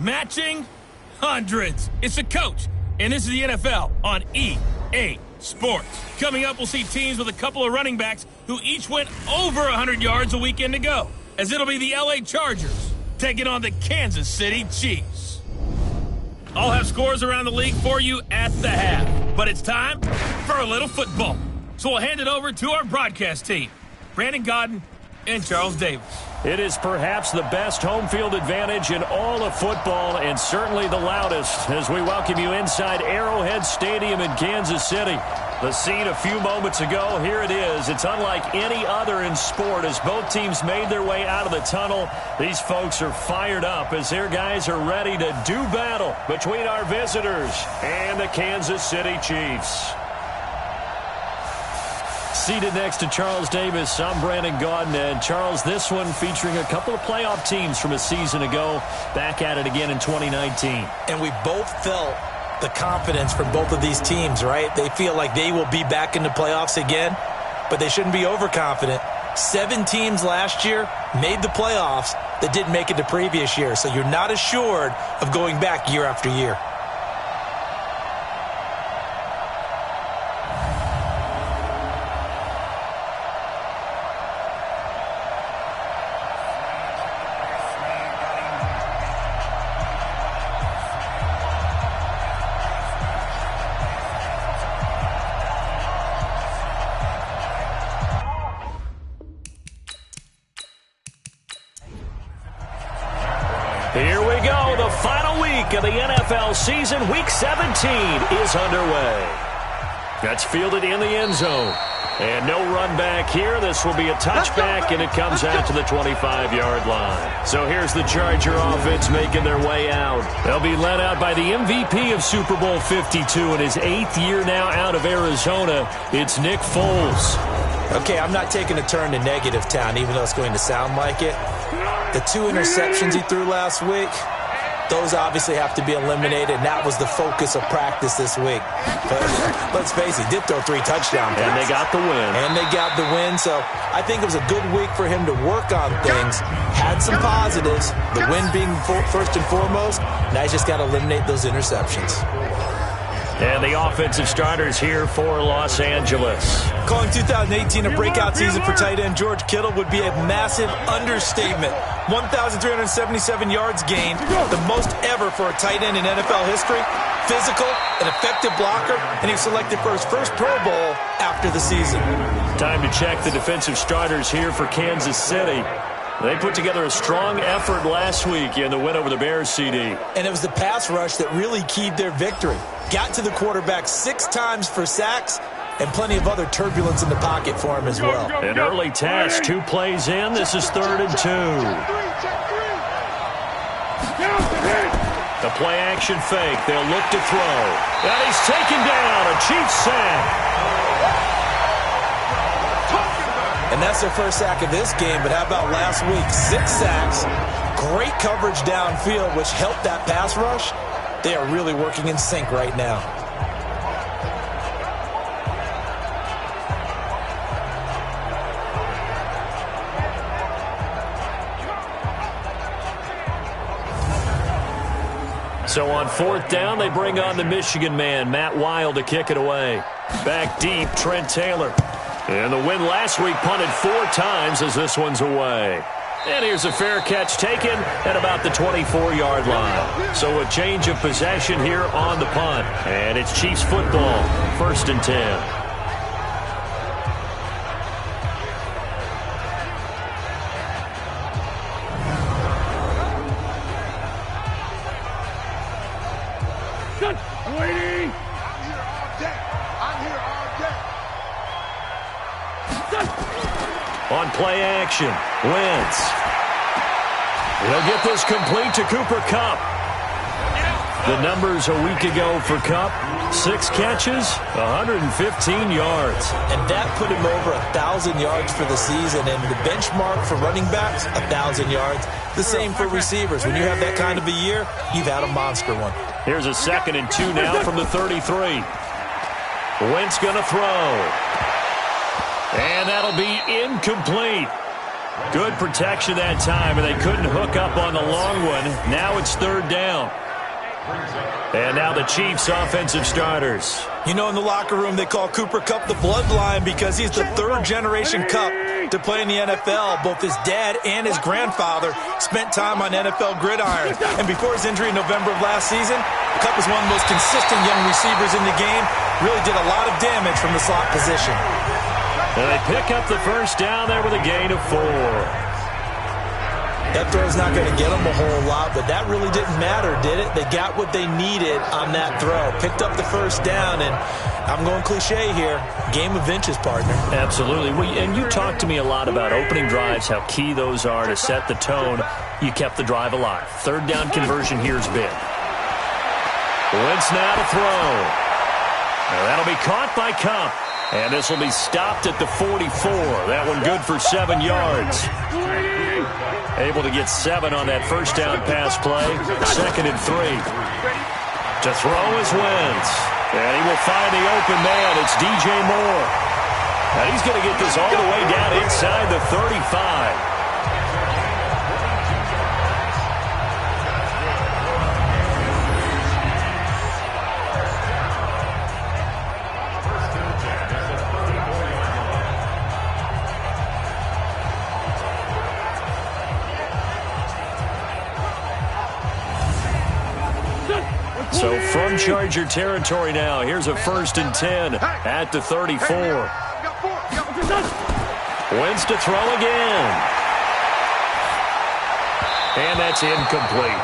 matching hundreds. It's the coach, and this is the NFL on EA Sports. Coming up, we'll see teams with a couple of running backs who each went over 100 yards a weekend ago, as it'll be the LA Chargers taking on the Kansas City Chiefs. I'll have scores around the league for you at the half, but it's time for a little football. So we'll hand it over to our broadcast team, Brandon Godden and Charles Davis. It is perhaps the best home field advantage in all of football, and certainly the loudest, as we welcome you inside Arrowhead Stadium in Kansas City. The scene a few moments ago, here it is. It's unlike any other in sport as both teams made their way out of the tunnel. These folks are fired up as their guys are ready to do battle between our visitors and the Kansas City Chiefs. Seated next to Charles Davis, I'm Brandon Gaudin. And Charles, this one featuring a couple of playoff teams from a season ago, back at it again in 2019. And we both felt the confidence from both of these teams, right? They feel like they will be back in the playoffs again, but they shouldn't be overconfident. 7 teams last year made the playoffs that didn't make it the previous year, so you're not assured of going back year after year. Here we go. The final week of the NFL season. Week 17 is underway. That's fielded in the end zone. And no run back here. This will be a touchback, and it comes out to the 25-yard line. So here's the Charger offense making their way out. They'll be led out by the MVP of Super Bowl 52 in his 8th year now out of Arizona. It's Nick Foles. Okay, I'm not taking a turn to negative town, even though it's going to sound like it. The 2 interceptions he threw last week, those obviously have to be eliminated, and that was the focus of practice this week. But let's face it, he did throw 3 touchdown passes. And they got the win. And they got the win, so I think it was a good week for him to work on things. Had some positives, the win being first and foremost. Now he's just got to eliminate those interceptions. And the offensive starters here for Los Angeles. Calling 2018 a breakout season for tight end George Kittle would be a massive understatement. 1,377 yards gained, the most ever for a tight end in NFL history. Physical, an effective blocker, and he was selected for his first Pro Bowl after the season. Time to check the defensive starters here for Kansas City. They put together a strong effort last week in the win over the Bears, CD. And it was the pass rush that really keyed their victory. Got to the quarterback 6 times for sacks, and plenty of other turbulence in the pocket for him as well. An early test, 2 plays in. This is 3rd and 2. The play action fake. They'll look to throw. And he's taken down. A Chiefs sack. And that's their first sack of this game, but how about last week? 6 sacks, great coverage downfield, which helped that pass rush. They are really working in sync right now. So on 4th down, they bring on the Michigan man, Matt Wild, to kick it away. Back deep, Trent Taylor. And the win last week punted 4 times as this one's away. And here's a fair catch taken at about the 24-yard line. So a change of possession here on the punt. And it's Chiefs football, 1st and 10. On play action, Wentz. He'll get this complete to Cooper Kupp. The numbers a week ago for Kupp, 6 catches, 115 yards. And that put him over 1,000 yards for the season. And the benchmark for running backs, 1,000 yards. The same for receivers. When you have that kind of a year, you've had a monster one. Here's a 2nd and 2 now from the 33. Wentz going to throw. And that'll be incomplete. Good protection that time, and they couldn't hook up on the long one. Now it's third down. And now the Chiefs' offensive starters. You know, in the locker room, they call Cooper Kupp the bloodline because he's the third-generation Kupp to play in the NFL. Both his dad and his grandfather spent time on NFL gridirons. And before his injury in November of last season, Kupp was one of the most consistent young receivers in the game. Really did a lot of damage from the slot position. And they pick up the first down there with a gain of 4. That throw's not going to get them a whole lot, but that really didn't matter, did it? They got what they needed on that throw. Picked up the first down, and I'm going cliche here. Game of inches, partner. Absolutely. And you talked to me a lot about opening drives, how key those are to set the tone. You kept the drive alive. Third down conversion here is big. Wentz now to throw. Now that'll be caught by Kupp. And this will be stopped at the 44. That one good for 7 yards. Able to get 7 on that first down pass play. 2nd and 3. To throw is Wentz. And he will find the open man. It's DJ Moore. And he's going to get this all the way down inside the 35. So from Charger territory now, here's a 1st and 10 at the 34. Wentz to throw again. And that's incomplete.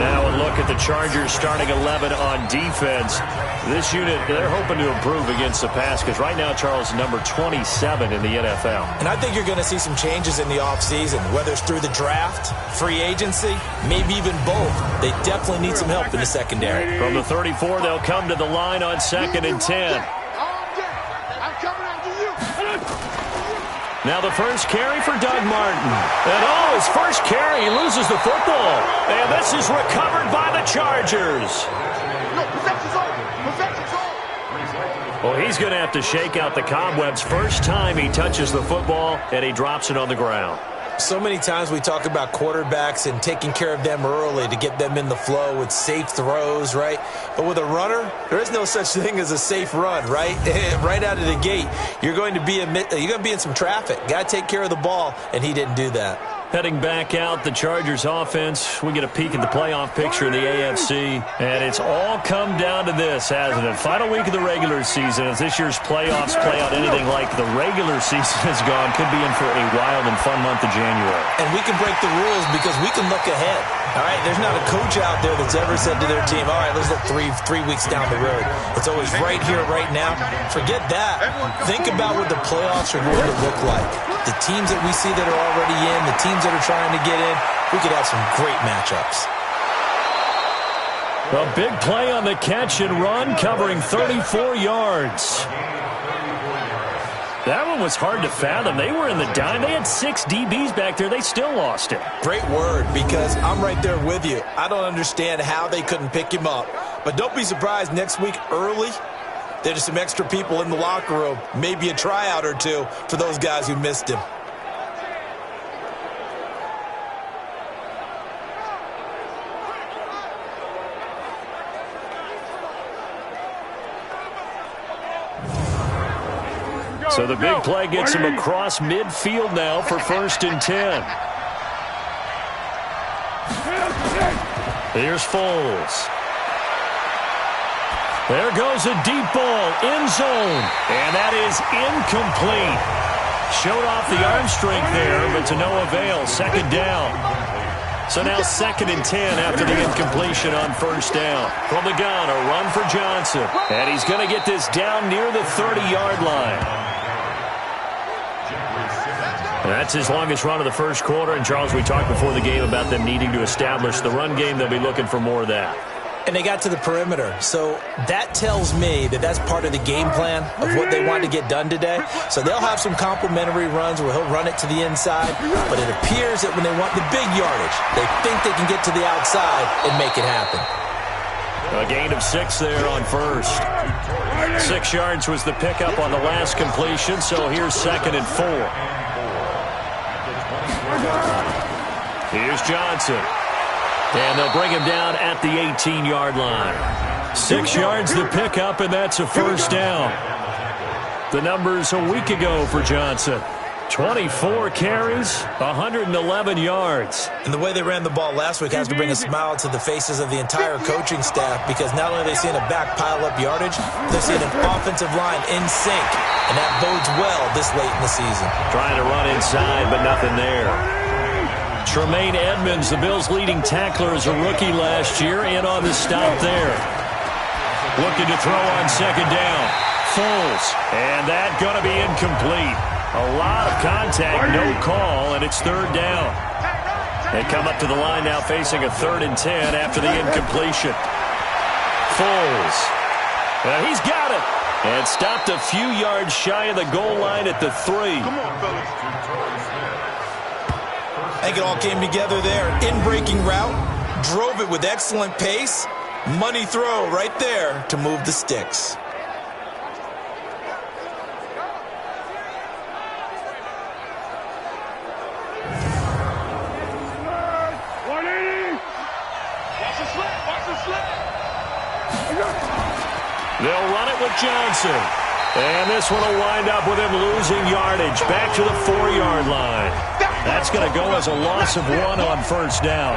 Now a look at the Chargers starting 11 on defense. This unit, they're hoping to improve against the pass because right now, Charles, number 27 in the NFL. And I think you're going to see some changes in the offseason, whether it's through the draft, free agency, maybe even both. They definitely need some help in the secondary. From the 34, they'll come to the line on 2nd and 10. Now the first carry for Doug Martin. And his first carry, he loses the football. And this is recovered by the Chargers. Well, he's going to have to shake out the cobwebs. First time he touches the football, and he drops it on the ground. So many times we talk about quarterbacks and taking care of them early to get them in the flow with safe throws, right? But with a runner, there is no such thing as a safe run, right? Right out of the gate, you're going to be in some traffic. Got to take care of the ball, and he didn't do that. Heading back out, the Chargers offense. We get a peek at the playoff picture in the AFC. And it's all come down to this, hasn't it? Final week of the regular season. As this year's playoffs play out anything like the regular season has gone, could be in for a wild and fun month of January. And we can break the rules because we can look ahead. All right, there's not a coach out there that's ever said to their team, all right, let's look three weeks down the road. It's always right here, right now. Forget that. Think about what the playoffs are going to look like. The teams that we see that are already in, the teams that are trying to get in, we could have some great matchups. A big play on the catch and run, covering 34 yards. That one was hard to fathom. They were in the dime. They had 6 DBs back there. They still lost it. Great word, because I'm right there with you. I don't understand how they couldn't pick him up. But don't be surprised next week early, there's some extra people in the locker room, maybe a tryout or two for those guys who missed him. So the big play gets him across midfield now for 1st and 10. Here's Foles. There goes a deep ball, end zone, and that is incomplete. Showed off the arm strength there, but to no avail. 2nd down. So now 2nd and 10 after the incompletion on 1st down. From the gun, a run for Johnson. And he's going to get this down near the 30-yard line. And that's his longest run of the first quarter. And, Charles, we talked before the game about them needing to establish the run game. They'll be looking for more of that. And they got to the perimeter. So that tells me that that's part of the game plan of what they want to get done today. So they'll have some complimentary runs where he'll run it to the inside. But it appears that when they want the big yardage, they think they can get to the outside and make it happen. A gain of 6 there on first. 6 yards was the pickup on the last completion, so here's 2nd and 4. Here's Johnson. And they'll bring him down at the 18-yard line. 6 yards the pickup, and that's a first down. The numbers a week ago for Johnson. 24 carries, 111 yards. And the way they ran the ball last week has to bring a smile to the faces of the entire coaching staff, because not only are they seeing a back pile up yardage, they're seeing an offensive line in sync, and that bodes well this late in the season. Trying to run inside, but nothing there. Tremaine Edmonds, the Bills' leading tackler, as a rookie last year, in on the stop there. Looking to throw on 2nd down. Foles, and that going to be incomplete. A lot of contact, no call, and it's 3rd down. They come up to the line now facing a 3rd and 10 after the incompletion. Foles. Well, he's got it. And stopped a few yards shy of the goal line at the 3. Come on, fellas. I think it all came together there. In-breaking route, drove it with excellent pace. Money throw right there to move the sticks. They'll run it with Johnson. And this one will wind up with him losing yardage back to the 4-yard line. That's going to go as a loss of 1 on first down.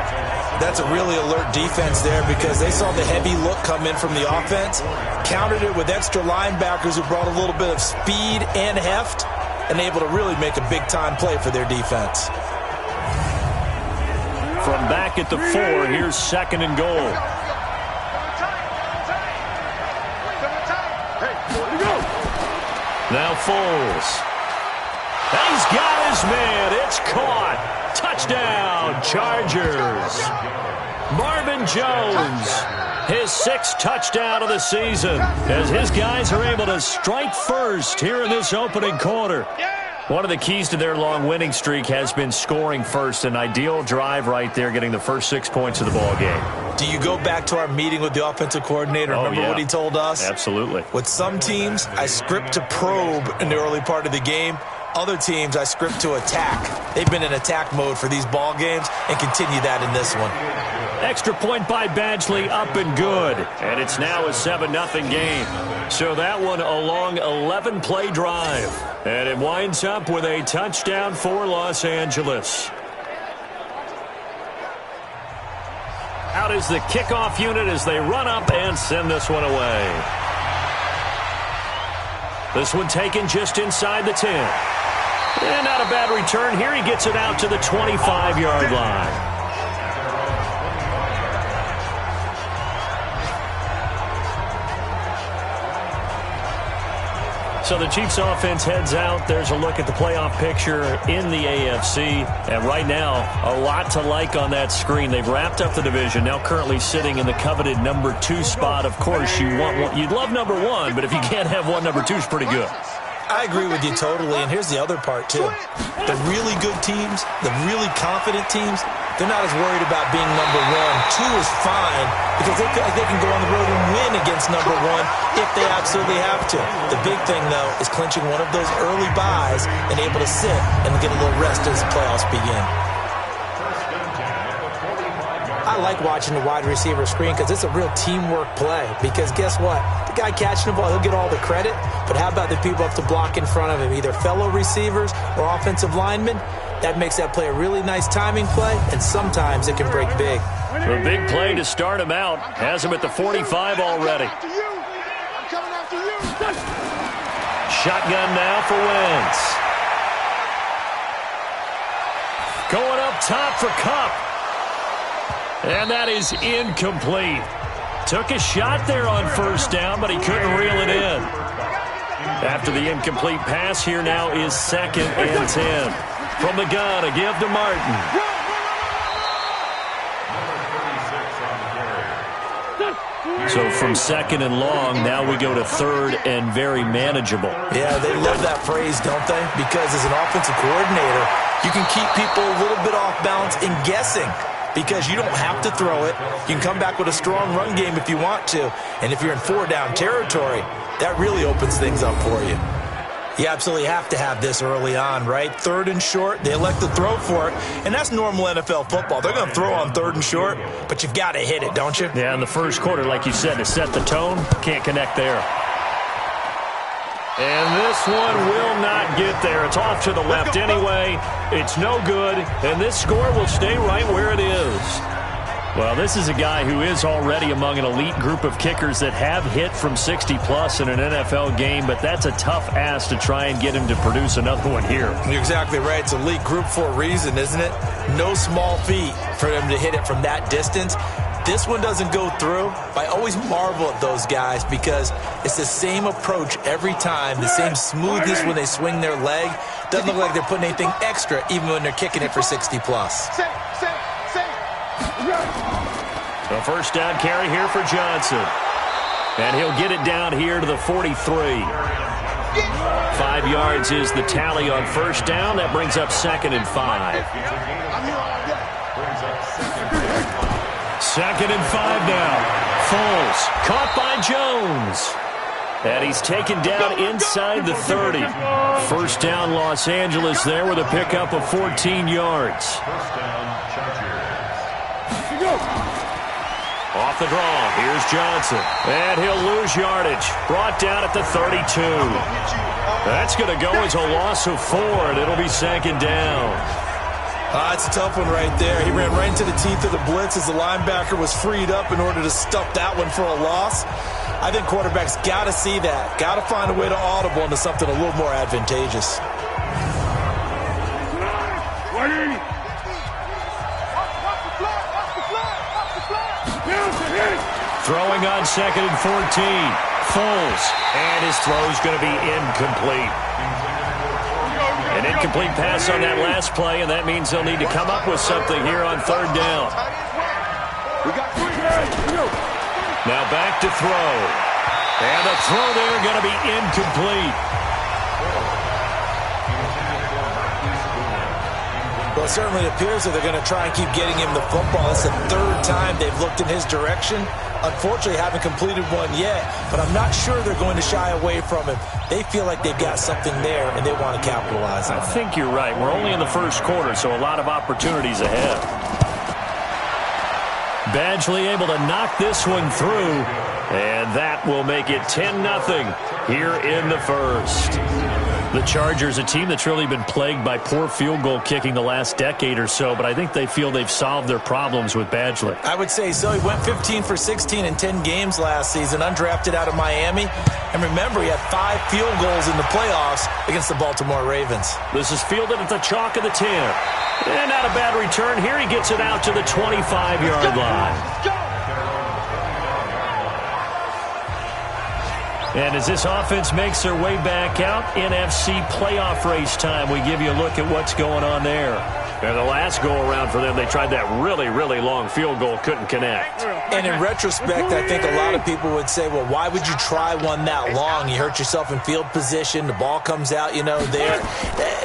That's a really alert defense there, because they saw the heavy look come in from the offense, countered it with extra linebackers who brought a little bit of speed and heft, and able to really make a big-time play for their defense. From back at the 4, here's 2nd and goal. Now Foles. And he's got his man. It's caught. Touchdown, Chargers. Marvin Jones, his 6th touchdown of the season, as his guys are able to strike first here in this opening quarter. One of the keys to their long winning streak has been scoring first. An ideal drive right there, getting the first 6 points of the ball game. Do you go back to our meeting with the offensive coordinator? Remember what he told us? Absolutely. With some teams, I script to probe in the early part of the game. Other teams, I script to attack. They've been in attack mode for these ball games and continue that in this one. Extra point by Badgley, up and good. And it's now a 7-0 game. So that one a long 11-play drive. And it winds up with a touchdown for Los Angeles. Out is the kickoff unit as they run up and send this one away. This one taken just inside the 10. And not a bad return here. He gets it out to the 25-yard line. So the Chiefs offense heads out. There's a look at the playoff picture in the AFC. And right now, a lot to like on that screen. They've wrapped up the division, now currently sitting in the coveted number 2 spot. Of course, you'd love number 1, but if you can't have one, number 2 is pretty good. I agree with you totally, and here's the other part, too. The really good teams, the really confident teams, they're not as worried about being number 1. 2 is fine, because they feel like they can go on the road and win against number 1 if they absolutely have to. The big thing, though, is clinching one of those early byes and able to sit and get a little rest as the playoffs begin. I like watching the wide receiver screen because it's a real teamwork play. Because guess what? The guy catching the ball, he'll get all the credit. But how about the people up to block in front of him, either fellow receivers or offensive linemen? That makes that play a really nice timing play, and sometimes it can break big. A big play to start him out. Has him at the 45 already. Shotgun now for Wentz. Going up top for Kupp. And that is incomplete. Took a shot there on first down, but he couldn't reel it in. After the incomplete pass, here now is 2nd and 10. From the gun, a give to Martin. So from 2nd and long, now we go to 3rd and very manageable. Yeah, they love that phrase, don't they? Because as an offensive coordinator, you can keep people a little bit off balance in guessing. because you don't have to throw it. You can come back with a strong run game if you want to. And if you're in 4-down territory, that really opens things up for you. You absolutely have to have this early on, right? 3rd and short, they elect to throw for it, and that's normal NFL football. They're going to throw on 3rd and short, but you've got to hit it, don't you? Yeah, in the first quarter, like you said, to set the tone, can't connect there. And this one will not get there. It's off to the left anyway. It's no good, and this score will stay right where it is. Well, this is a guy who is already among an elite group of kickers that have hit from 60-plus in an NFL game, but that's a tough ask to try and get him to produce another one here. You're exactly right. It's elite group for a reason, isn't it? No small feat for them to hit it from that distance. This one doesn't go through. I always marvel at those guys because it's the same approach every time, the same smoothness when they swing their leg. Doesn't look like they're putting anything extra even when they're kicking it for 60-plus. A first down carry here for Johnson. And he'll get it down here to the 43. 5 yards is the tally on first down. That brings up 2nd and 5. 2nd and 5 now. Foles caught by Jones. And he's taken down inside the 30. First down Los Angeles there with a pickup of 14 yards. Off the draw, here's Johnson. And he'll lose yardage. Brought down at the 32. That's going to go as a loss of 4, and it'll be 2nd down. It's a tough one right there. He ran right into the teeth of the blitz as the linebacker was freed up in order to stuff that one for a loss. I think quarterbacks got to see that. Got to find a way to audible into something a little more advantageous. Throwing on 2nd and 14. Foles. And his throw's going to be incomplete. An incomplete pass on that last play, and that means they'll need to come up with something here on 3rd down. Now back to throw. And the throw there going to be incomplete. Well, it certainly appears that they're going to try and keep getting him the football. It's the 3rd time they've looked in his direction. Unfortunately, haven't completed one yet, but I'm not sure they're going to shy away from him. They feel like they've got something there, and they want to capitalize on it. I think you're right. We're only in the first quarter, so a lot of opportunities ahead. Badgley able to knock this one through, and that will make it 10-0 here in the first. The Chargers, a team that's really been plagued by poor field goal kicking the last decade or so, but I think they feel they've solved their problems with Badgley. I would say so. He went 15 for 16 in 10 games last season, undrafted out of Miami. And remember, he had 5 field goals in the playoffs against the Baltimore Ravens. This is fielded at the chalk of the 10. And not a bad return here. He gets it out to the 25-yard line. And as this offense makes their way back out, NFC playoff race time, we give you a look at what's going on there. And the last go-around for them, they tried that really, really long field goal, couldn't connect. And in retrospect, I think a lot of people would say, well, why would you try one that long? You hurt yourself in field position, the ball comes out, there.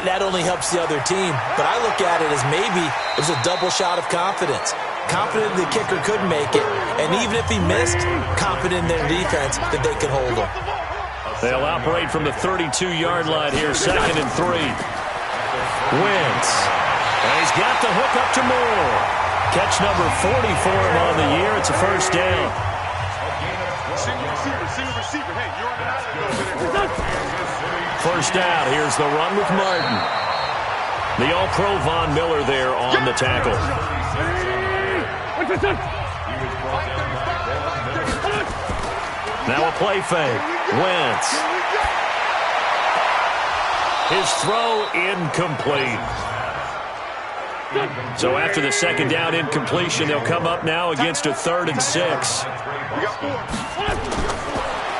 That only helps the other team. But I look at it as maybe it was a double shot of confidence. Confident the kicker could make it, and even if he missed, confident in their defense that they can hold him. They'll operate from the 32-yard line here, 2nd and 3. Wentz. And he's got the hook up to Moore. Catch number 40 for him on the year. It's a first down. First down. Here's the run with Martin. The All-Pro Von Miller there on the tackle. Now a play fake. Wentz. His throw incomplete. So after the 2nd down incompletion, they'll come up now against a 3rd and 6.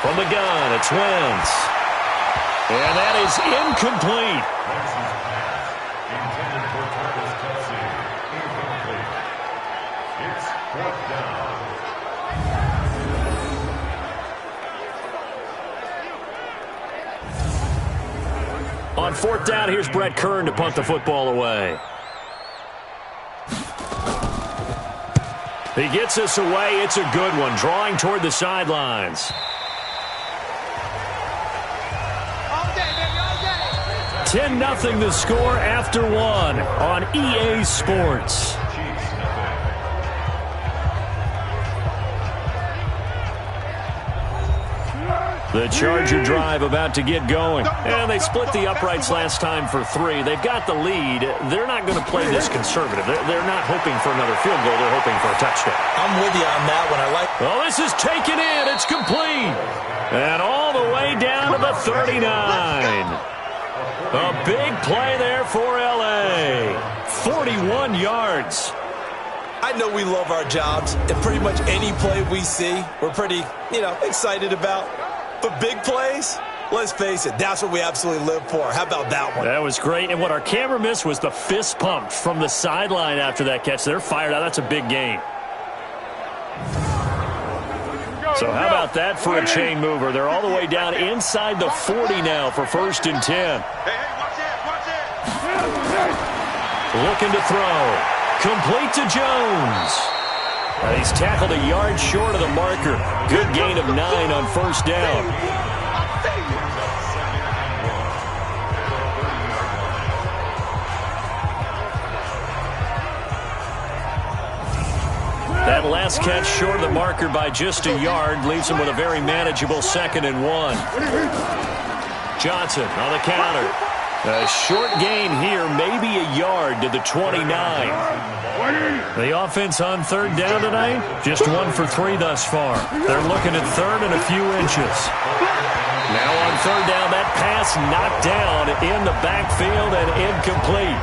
From the gun, it's Wentz. And that is incomplete. On 4th down, here's Brett Kern to punt the football away. He gets us away. It's a good one, drawing toward the sidelines. 10-0 the score after one on EA Sports. The Charger drive about to get going. And they split the uprights last time for 3. They've got the lead. They're not going to play this conservative. They're not hoping for another field goal. They're hoping for a touchdown. I'm with you on that one. Well, this is taken in. It's complete. And all the way down to the 39. A big play there for L.A. 41 yards. I know we love our jobs, and pretty much any play we see, we're pretty, excited about. But big plays, let's face it, that's what we absolutely live for. How about that one? That was great. And what our camera missed was the fist pump from the sideline after that catch. They're fired out. That's a big gain. So how about that for a chain mover? They're all the way down inside the 40 now for 1st and 10. Looking to throw. Complete to Jones. He's tackled a yard short of the marker. Good gain of 9 on 1st down. That last catch short of the marker by just a yard leaves him with a very manageable 2nd and 1. Johnson on the counter. A short gain here, maybe a yard to the 29. The offense on 3rd down tonight, just 1 for 3 thus far. They're looking at 3rd and a few inches. Now on 3rd down, that pass knocked down in the backfield and incomplete.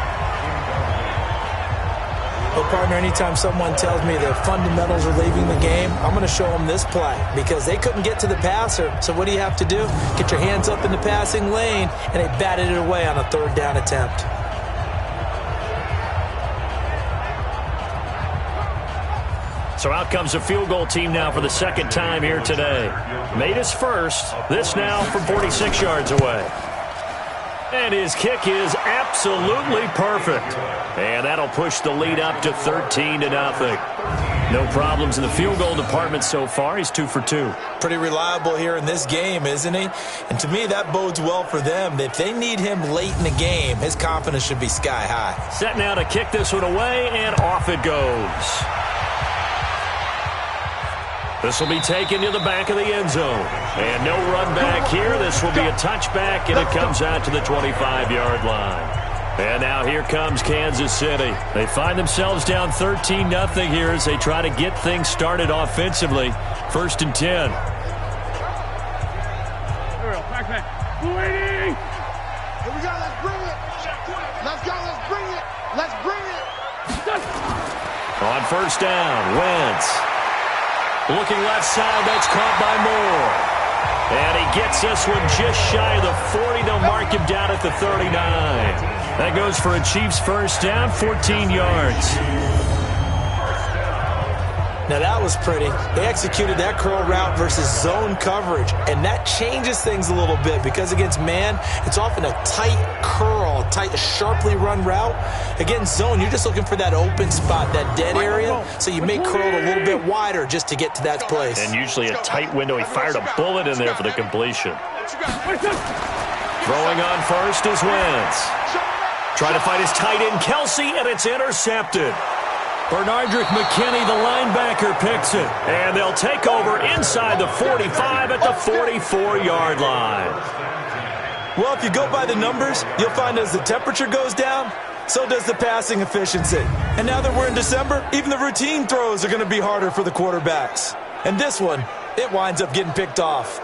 Well, partner, anytime someone tells me the fundamentals are leaving the game, I'm going to show them this play because they couldn't get to the passer. So what do you have to do? Get your hands up in the passing lane, and they batted it away on a 3rd down attempt. So out comes a field goal team now for the 2nd time here today. Made his first. This now from 46 yards away. And his kick is absolutely perfect. And that'll push the lead up to 13-0. No problems in the field goal department so far. He's 2 for 2. Pretty reliable here in this game, isn't he? And to me, that bodes well for them. If they need him late in the game, his confidence should be sky high. Set now to kick this one away, and off it goes. This will be taken to the back of the end zone. And no run back here. This will be a touchback, and it comes out to the 25-yard line. And now here comes Kansas City. They find themselves down 13-0 here as they try to get things started offensively. 1st and 10. Here we go. Let's bring it. Let's go. Let's bring it. Let's bring it. On 1st down, Wentz. Looking left side, that's caught by Moore. And he gets this one just shy of the 40. They'll mark him down at the 39. That goes for a Chiefs 1st down, 14 yards. Now that was pretty. They executed that curl route versus zone coverage, and that changes things a little bit because against man, it's often a tight curl, tight, sharply run route. Against zone, you're just looking for that open spot, that dead area, so you may curl it a little bit wider just to get to that place. And usually a tight window. He fired a bullet in there for the completion. Throwing on 1st is Wentz. Trying to find his tight end, Kelsey, and it's intercepted. Bernardrick McKinney, the linebacker, picks it. And they'll take over inside the 45 at the 44-yard line. Well, if you go by the numbers, you'll find as the temperature goes down, so does the passing efficiency. And now that we're in December, even the routine throws are going to be harder for the quarterbacks. And this one, it winds up getting picked off.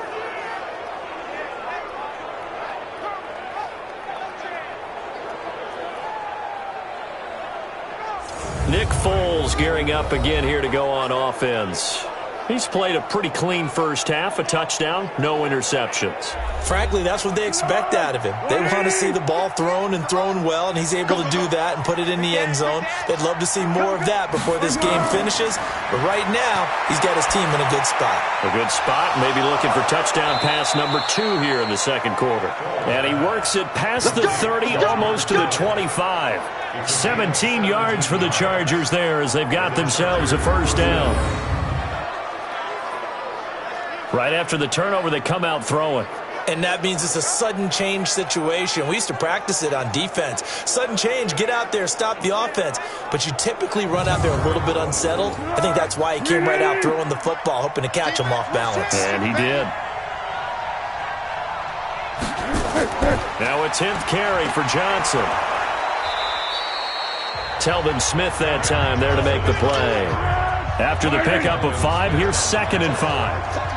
Nick Foles gearing up again here to go on offense. He's played a pretty clean first half, a touchdown, no interceptions. Frankly, that's what they expect out of him. They want to see the ball thrown and thrown well, and he's able to do that and put it in the end zone. They'd love to see more of that before this game finishes, but right now, he's got his team in a good spot. A good spot, maybe looking for touchdown pass number 2 here in the second quarter. And he works it past the 30, almost to the 25. 17 yards for the Chargers there as they've got themselves a first down. Right after the turnover, they come out throwing. And that means it's a sudden change situation. We used to practice it on defense. Sudden change, get out there, stop the offense. But you typically run out there a little bit unsettled. I think that's why he came right out throwing the football, hoping to catch him off balance. And he did. Now a 10th carry for Johnson. Telvin Smith that time there to make the play. After the pickup of 5, here's 2nd and 5.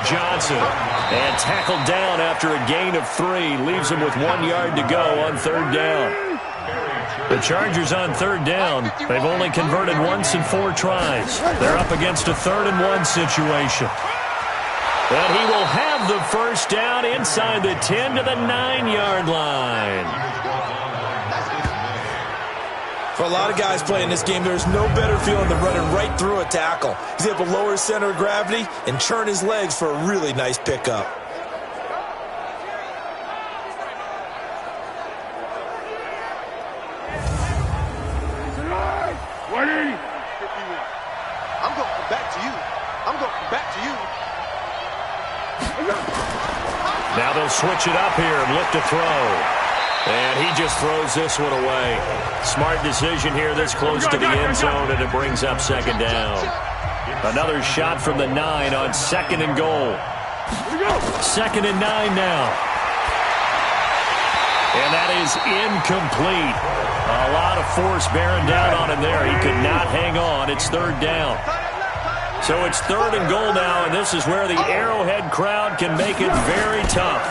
Johnson, and tackled down after a gain of 3. Leaves him with 1 yard to go on 3rd down. The Chargers on 3rd down. They've only converted once in 4 tries. They're up against a 3rd and 1 situation. And he will have the first down inside the 10 to the 9-yard line. For a lot of guys playing this game, there's no better feeling than running right through a tackle. He's able to lower his center of gravity and churn his legs for a really nice pickup. I'm going to come back to you. I'm going to come back to you. Now they'll switch it up here and look to throw. And he just throws this one away. Smart decision here this close to the end zone, and it brings up 2nd down. Another shot from the 9 on 2nd and goal. 2nd and 9 now. And that is incomplete. A lot of force bearing down on him there. He could not hang on. It's 3rd down. So it's 3rd and goal now, and this is where the Arrowhead crowd can make it very tough.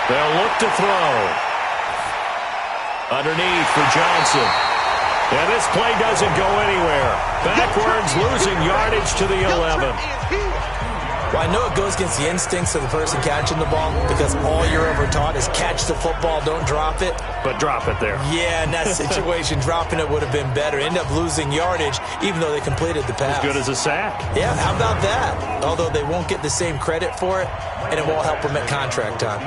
They'll look to throw. Underneath for Johnson. And this play doesn't go anywhere. Backwards, losing yardage to the 11. Well, I know it goes against the instincts of the person catching the ball because all you're ever taught is catch the football, don't drop it. But drop it there. Yeah, in that situation, dropping it would have been better. End up losing yardage, even though they completed the pass. As good as a sack. Yeah, how about that? Although they won't get the same credit for it, and it won't help them at contract time.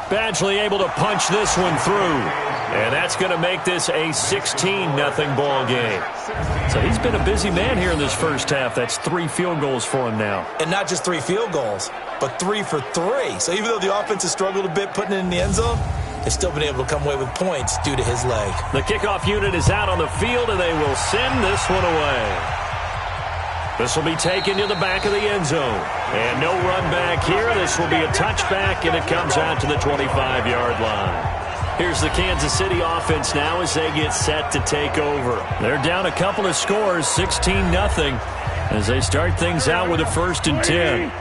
Badgley able to punch this one through. And that's going to make this a 16-0 ball game. So he's been a busy man here in this first half. That's 3 field goals for him now. And not just 3 field goals, but 3 for 3. So even though the offense has struggled a bit putting it in the end zone, they've still been able to come away with points due to his leg. The kickoff unit is out on the field, and they will send this one away. This will be taken to the back of the end zone. And no run back here. This will be a touchback, and it comes out to the 25-yard line. Here's the Kansas City offense now as they get set to take over. They're down a couple of scores, 16-0, as they start things out with a 1st and 10.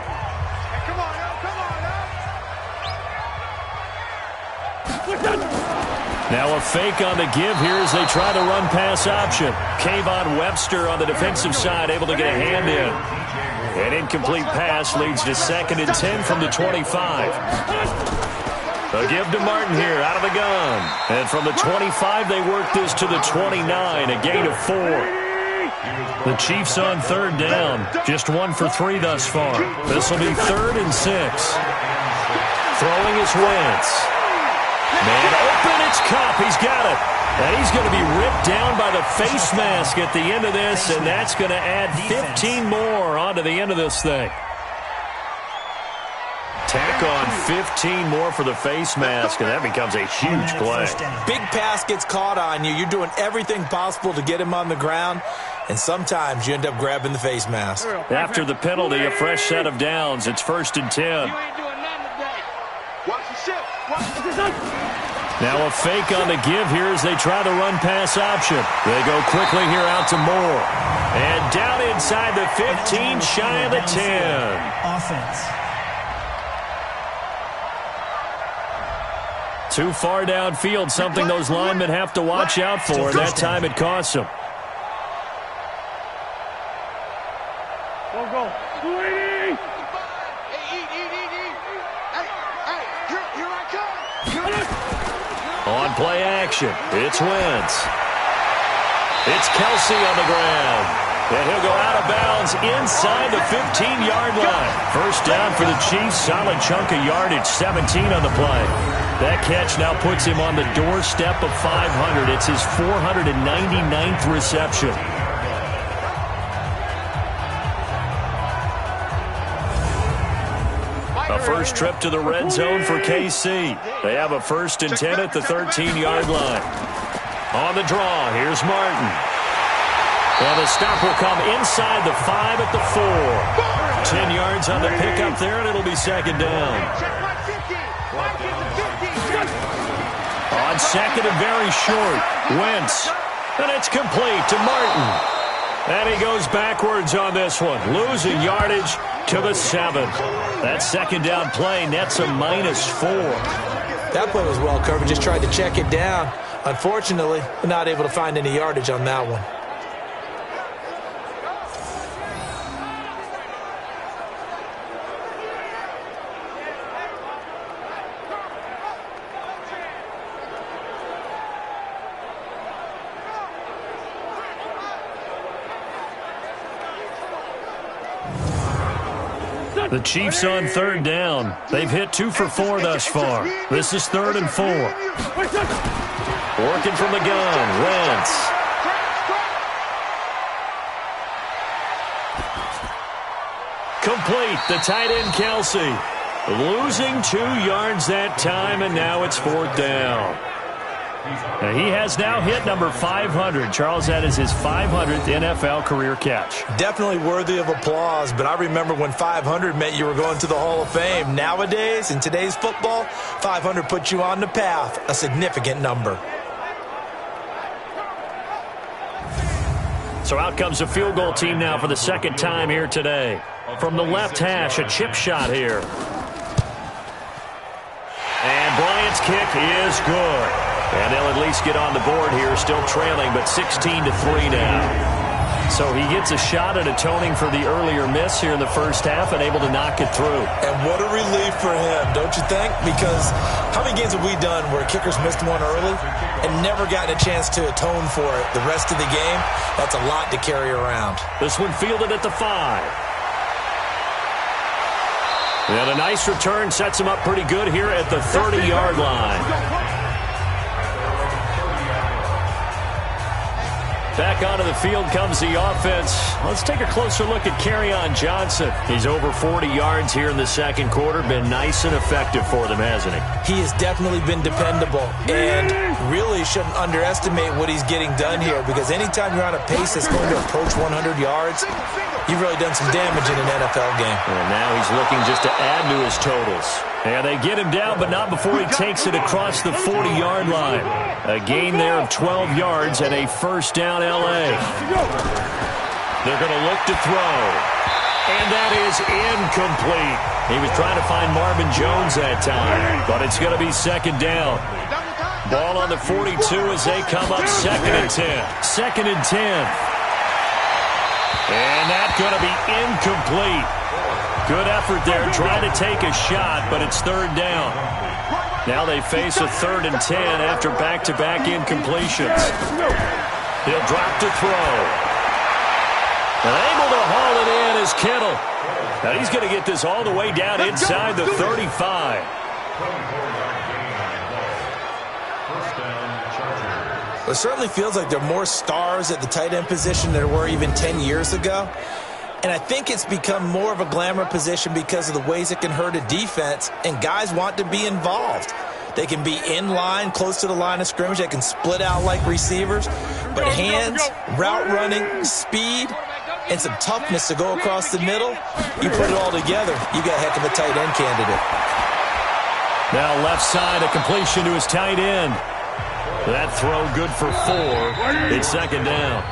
Now a fake on the give here as they try the run-pass option. Kayvon Webster on the defensive side able to get a hand in. An incomplete pass leads to 2nd and 10 from the 25. A give to Martin here out of the gun. And from the 25, they work this to the 29, a gain of 4. The Chiefs on 3rd down. Just 1 for 3 thus far. This will be 3rd and 6. Throwing is Wentz. Man open, it's Kupp. He's got it. And he's going to be ripped down by the face mask at the end of this, and that's going to add 15 more onto the end of this thing. Tack on 15 more for the face mask, and that becomes a huge play. Big pass gets caught on you. You're doing everything possible to get him on the ground, and sometimes you end up grabbing the face mask. After the penalty, a fresh set of downs. It's 1st and 10. Now a fake on the give here as they try the run-pass option. They go quickly here out to Moore. And down inside the 15, shy of the 10. Offense. Too far downfield, something those linemen have to watch out for, and that time it costs them. Go. Hey, eat. Hey, here I come. On play action, it's Wentz. It's Kelsey on the ground. And he'll go out of bounds inside the 15-yard line. First down for the Chiefs. Solid chunk of yardage, 17 on the play. That catch now puts him on the doorstep of 500. It's his 499th reception. A first trip to the red zone for KC. They have a 1st and 10 at the 13-yard line. On the draw, here's Martin. Well, the stop will come inside the 5 at the 4. 10 yards on the pickup there, and it'll be second down. On second and very short, Wentz. And it's complete to Martin. And he goes backwards on this one, losing yardage to the 7. That second down play nets a -4. That play was well covered. Just tried to check it down. Unfortunately, not able to find any yardage on that one. The Chiefs on 3rd down. They've hit 2 for 4 thus far. This is 3rd and 4. Working from the gun, Wentz. Complete, the tight end Kelsey. Losing 2 yards that time, and now it's 4th down. He has now hit number 500. Charles, that is his 500th NFL career catch. Definitely worthy of applause, but I remember when 500 meant you were going to the Hall of Fame. Nowadays, in today's football, 500 puts you on the path, a significant number. So out comes the field goal team now for the 2nd time here today. From the left hash, a chip shot here. And Bryant's kick is good. And they'll at least get on the board here, still trailing, but 16-3 now. So he gets a shot at atoning for the earlier miss here in the first half and able to knock it through. And what a relief for him, don't you think? Because how many games have we done where kickers missed one early and never gotten a chance to atone for it the rest of the game? That's a lot to carry around. This one fielded at the 5. And a nice return sets him up pretty good here at the 30-yard line. Back onto the field comes the offense. Let's take a closer look at Kerryon Johnson. He's over 40 yards here in the second quarter. Been nice and effective for them, hasn't he? He has definitely been dependable and really shouldn't underestimate what he's getting done here, because anytime you're on a pace that's going to approach 100 yards, you've really done some damage in an NFL game. And now he's looking just to add to his totals. And they get him down, but not before he takes it across the 40-yard line. A gain there of 12 yards and a first down L.A. They're going to look to throw. And that is incomplete. He was trying to find Marvin Jones that time, but it's going to be second down. Ball on the 42 as they come up 2nd and 10. 2nd and 10. And that's going to be incomplete. Good effort there, trying to take a shot, but it's 3rd down. Now they face a 3rd and 10 after back-to-back incompletions. He'll drop to throw. And able to haul it in is Kittle. Now he's going to get this all the way down inside the 35. It certainly feels like there are more stars at the tight end position than there were even 10 years ago. And I think it's become more of a glamour position because of the ways it can hurt a defense, and guys want to be involved. They can be in line, close to the line of scrimmage. They can split out like receivers. But hands, route running, speed, and some toughness to go across the middle, you put it all together, you got a heck of a tight end candidate. Now left side, a completion to his tight end. That throw good for 4. It's second down.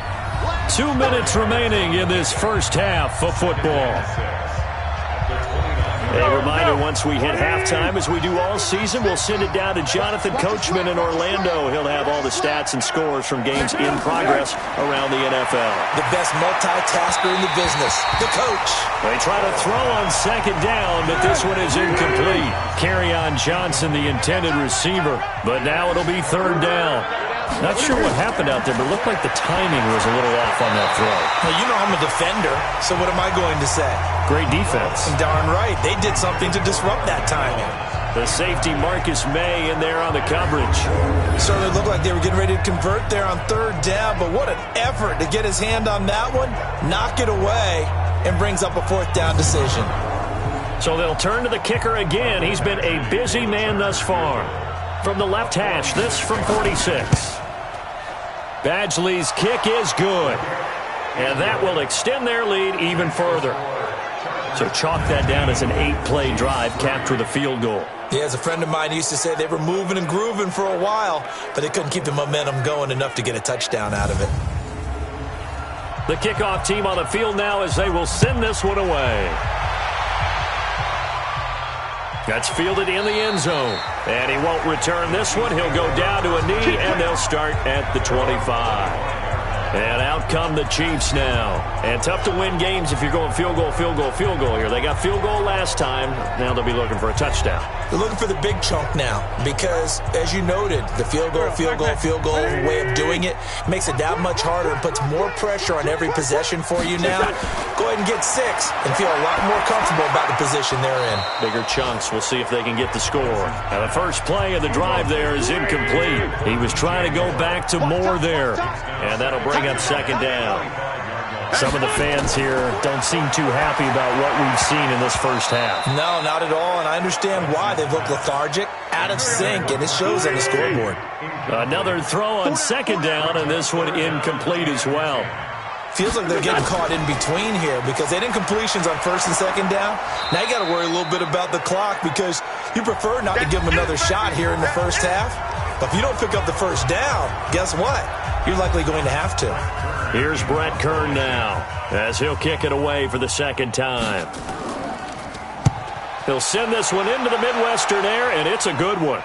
2 minutes remaining in this first half of football. A reminder, once we hit halftime, as we do all season, we'll send it down to Jonathan Coachman in Orlando. He'll have all the stats and scores from games in progress around the NFL. The best multitasker in the business, the coach. They try to throw on second down, but this one is incomplete. Kerryon Johnson, the intended receiver, but now it'll be third down. Not sure what happened out there, but it looked like the timing was a little off on that throw. Well, you know I'm a defender, so what am I going to say? Great defense. Darn right. They did something to disrupt that timing. The safety Marcus May in there on the coverage. Certainly looked like they were getting ready to convert there on third down, but what an effort to get his hand on that one, knock it away, and brings up a fourth down decision. So they'll turn to the kicker again. He's been a busy man thus far. From the left hash, this from 46. Badgley's kick is good. And that will extend their lead even further. So chalk that down as an 8-play drive, capture the field goal. Yeah, as a friend of mine used to say, they were moving and grooving for a while, but they couldn't keep the momentum going enough to get a touchdown out of it. The kickoff team on the field now as they will send this one away. That's fielded in the end zone. And he won't return this one. He'll go down to a knee, and they'll start at the 25. And out come the Chiefs now. And tough to win games if you're going field goal, field goal, field goal here. They got field goal last time. Now they'll be looking for a touchdown. They're looking for the big chunk now because, as you noted, the field goal way of doing it makes it that much harder and puts more pressure on every possession for you now. Go ahead and get 6 and feel a lot more comfortable about the position they're in. Bigger chunks. We'll see if they can get the score. Now, the first play of the drive there is incomplete. He was trying to go back to Moore there, and that'll bring up second down. Some of the fans here don't seem too happy about what we've seen in this first half. No, not at all, and I understand why. They've looked lethargic, out of sync, and it shows on the scoreboard. Another throw on second down, and this one incomplete as well. Feels like they're getting caught in between here because they did incompletions on first and second down. Now you got to worry a little bit about the clock because you prefer not to give them another shot here in the first half. But if you don't pick up the first down, guess what? You're likely going to have to. Here's Brett Kern now as he'll kick it away for the second time. He'll send this one into the Midwestern air, and it's a good one.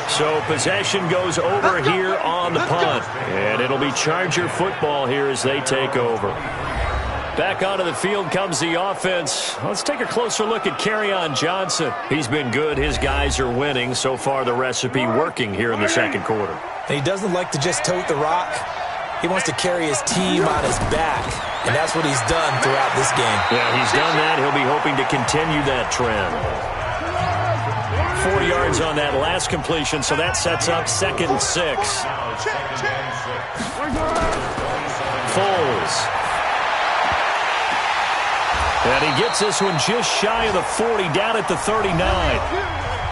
So possession goes over here on the punt, and it'll be Charger football here as they take over. Back onto the field comes the offense. Let's take a closer look at Kerryon Johnson. He's been good. His guys are winning. So far, the recipe working here in the second quarter. He doesn't like to just tote the rock. He wants to carry his team on his back, and that's what he's done throughout this game. Yeah, he's done that. He'll be hoping to continue that trend. 4 yards on that last completion, so that sets up 2nd and 6. Foles. And he gets this one just shy of the 40, down at the 39.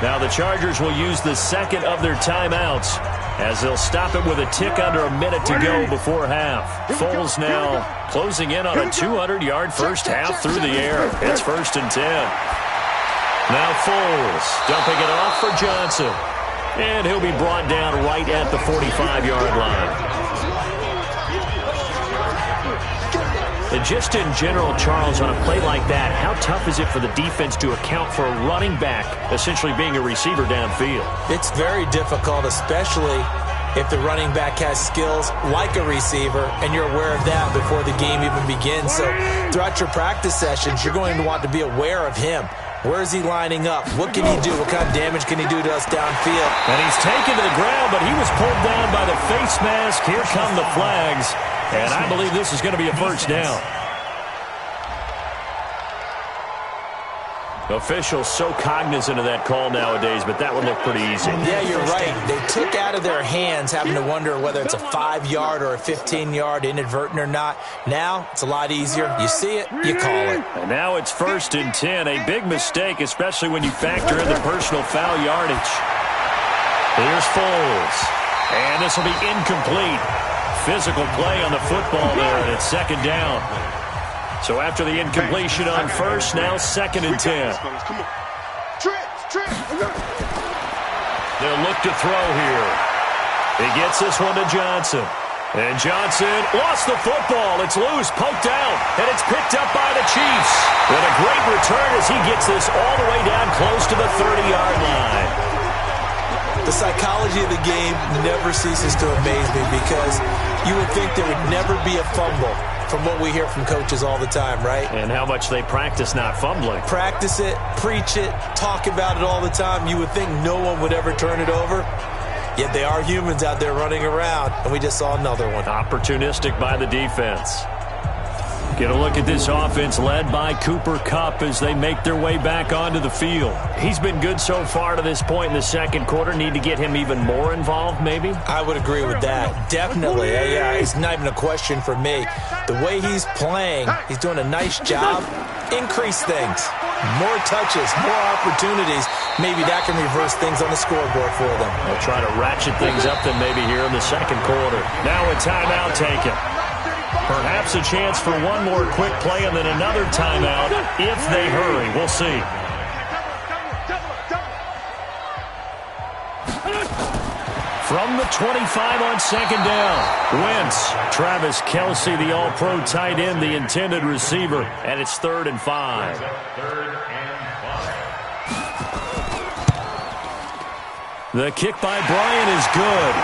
Now the Chargers will use the second of their timeouts as they'll stop it with a tick under a minute to go before half. Foles now closing in on a 200-yard first half through the air. It's 1st and 10. Now Foles dumping it off for Johnson. And he'll be brought down right at the 45-yard line. And just in general, Charles, on a play like that, how tough is it for the defense to account for a running back essentially being a receiver downfield? It's very difficult, especially if the running back has skills like a receiver, and you're aware of that before the game even begins. So throughout your practice sessions, you're going to want to be aware of him. Where is he lining up? What can he do? What kind of damage can he do to us downfield? And he's taken to the ground, but he was pulled down by the face mask. Here come the flags. And I believe this is going to be a first down. Officials so cognizant of that call nowadays, but that would look pretty easy. Yeah, you're right. They took out of their hands having to wonder whether it's a 5-yard or a 15-yard, inadvertent or not. Now, it's a lot easier. You see it, you call it. And now it's 1st and 10. A big mistake, especially when you factor in the personal foul yardage. Here's Foles. And this will be incomplete. Physical play on the football there, and it's 2nd down. So after the incompletion on first, now 2nd and 10. They'll look to throw here. He gets this one to Johnson. And Johnson lost the football. It's loose, poked out, and it's picked up by the Chiefs. And a great return as he gets this all the way down close to the 30-yard line. The psychology of the game never ceases to amaze me because you would think there would never be a fumble from what we hear from coaches all the time, right? And how much they practice not fumbling. Practice it, preach it, talk about it all the time. You would think no one would ever turn it over. Yet they are humans out there running around, and we just saw another one. Opportunistic by the defense. Get a look at this offense led by Cooper Kupp as they make their way back onto the field. He's been good so far to this point in the second quarter. Need to get him even more involved, maybe? I would agree with that. Definitely. Yeah, it's not even a question for me. The way he's playing, he's doing a nice job. Increase things. More touches, more opportunities. Maybe that can reverse things on the scoreboard for them. They'll try to ratchet things up then maybe here in the second quarter. Now a timeout taken. Perhaps a chance for one more quick play and then another timeout if they hurry. We'll see. From the 25 on second down, Wentz. Travis Kelce, the all-pro tight end, the intended receiver, and it's 3rd and 5. The kick by Bryant is good,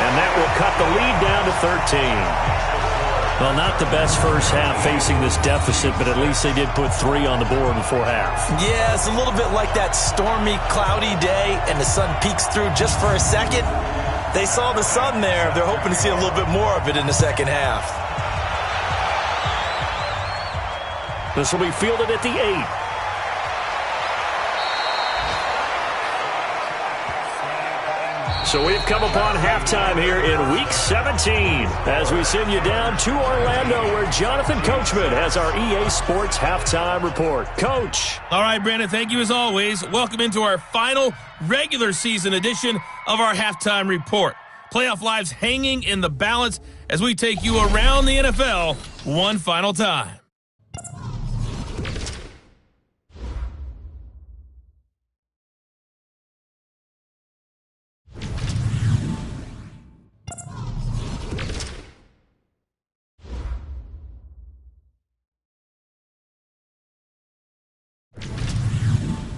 and that will cut the lead down to 13. Well, not the best first half facing this deficit, but at least they did put 3 on the board before half. Yeah, it's a little bit like that stormy, cloudy day, and the sun peeks through just for a second. They saw the sun there. They're hoping to see a little bit more of it in the second half. This will be fielded at the 8. So we've come upon halftime here in Week 17 as we send you down to Orlando where Jonathan Coachman has our EA Sports Halftime Report. Coach. All right, Brandon, thank you as always. Welcome into our final regular season edition of our Halftime Report. Playoff lives hanging in the balance as we take you around the NFL one final time.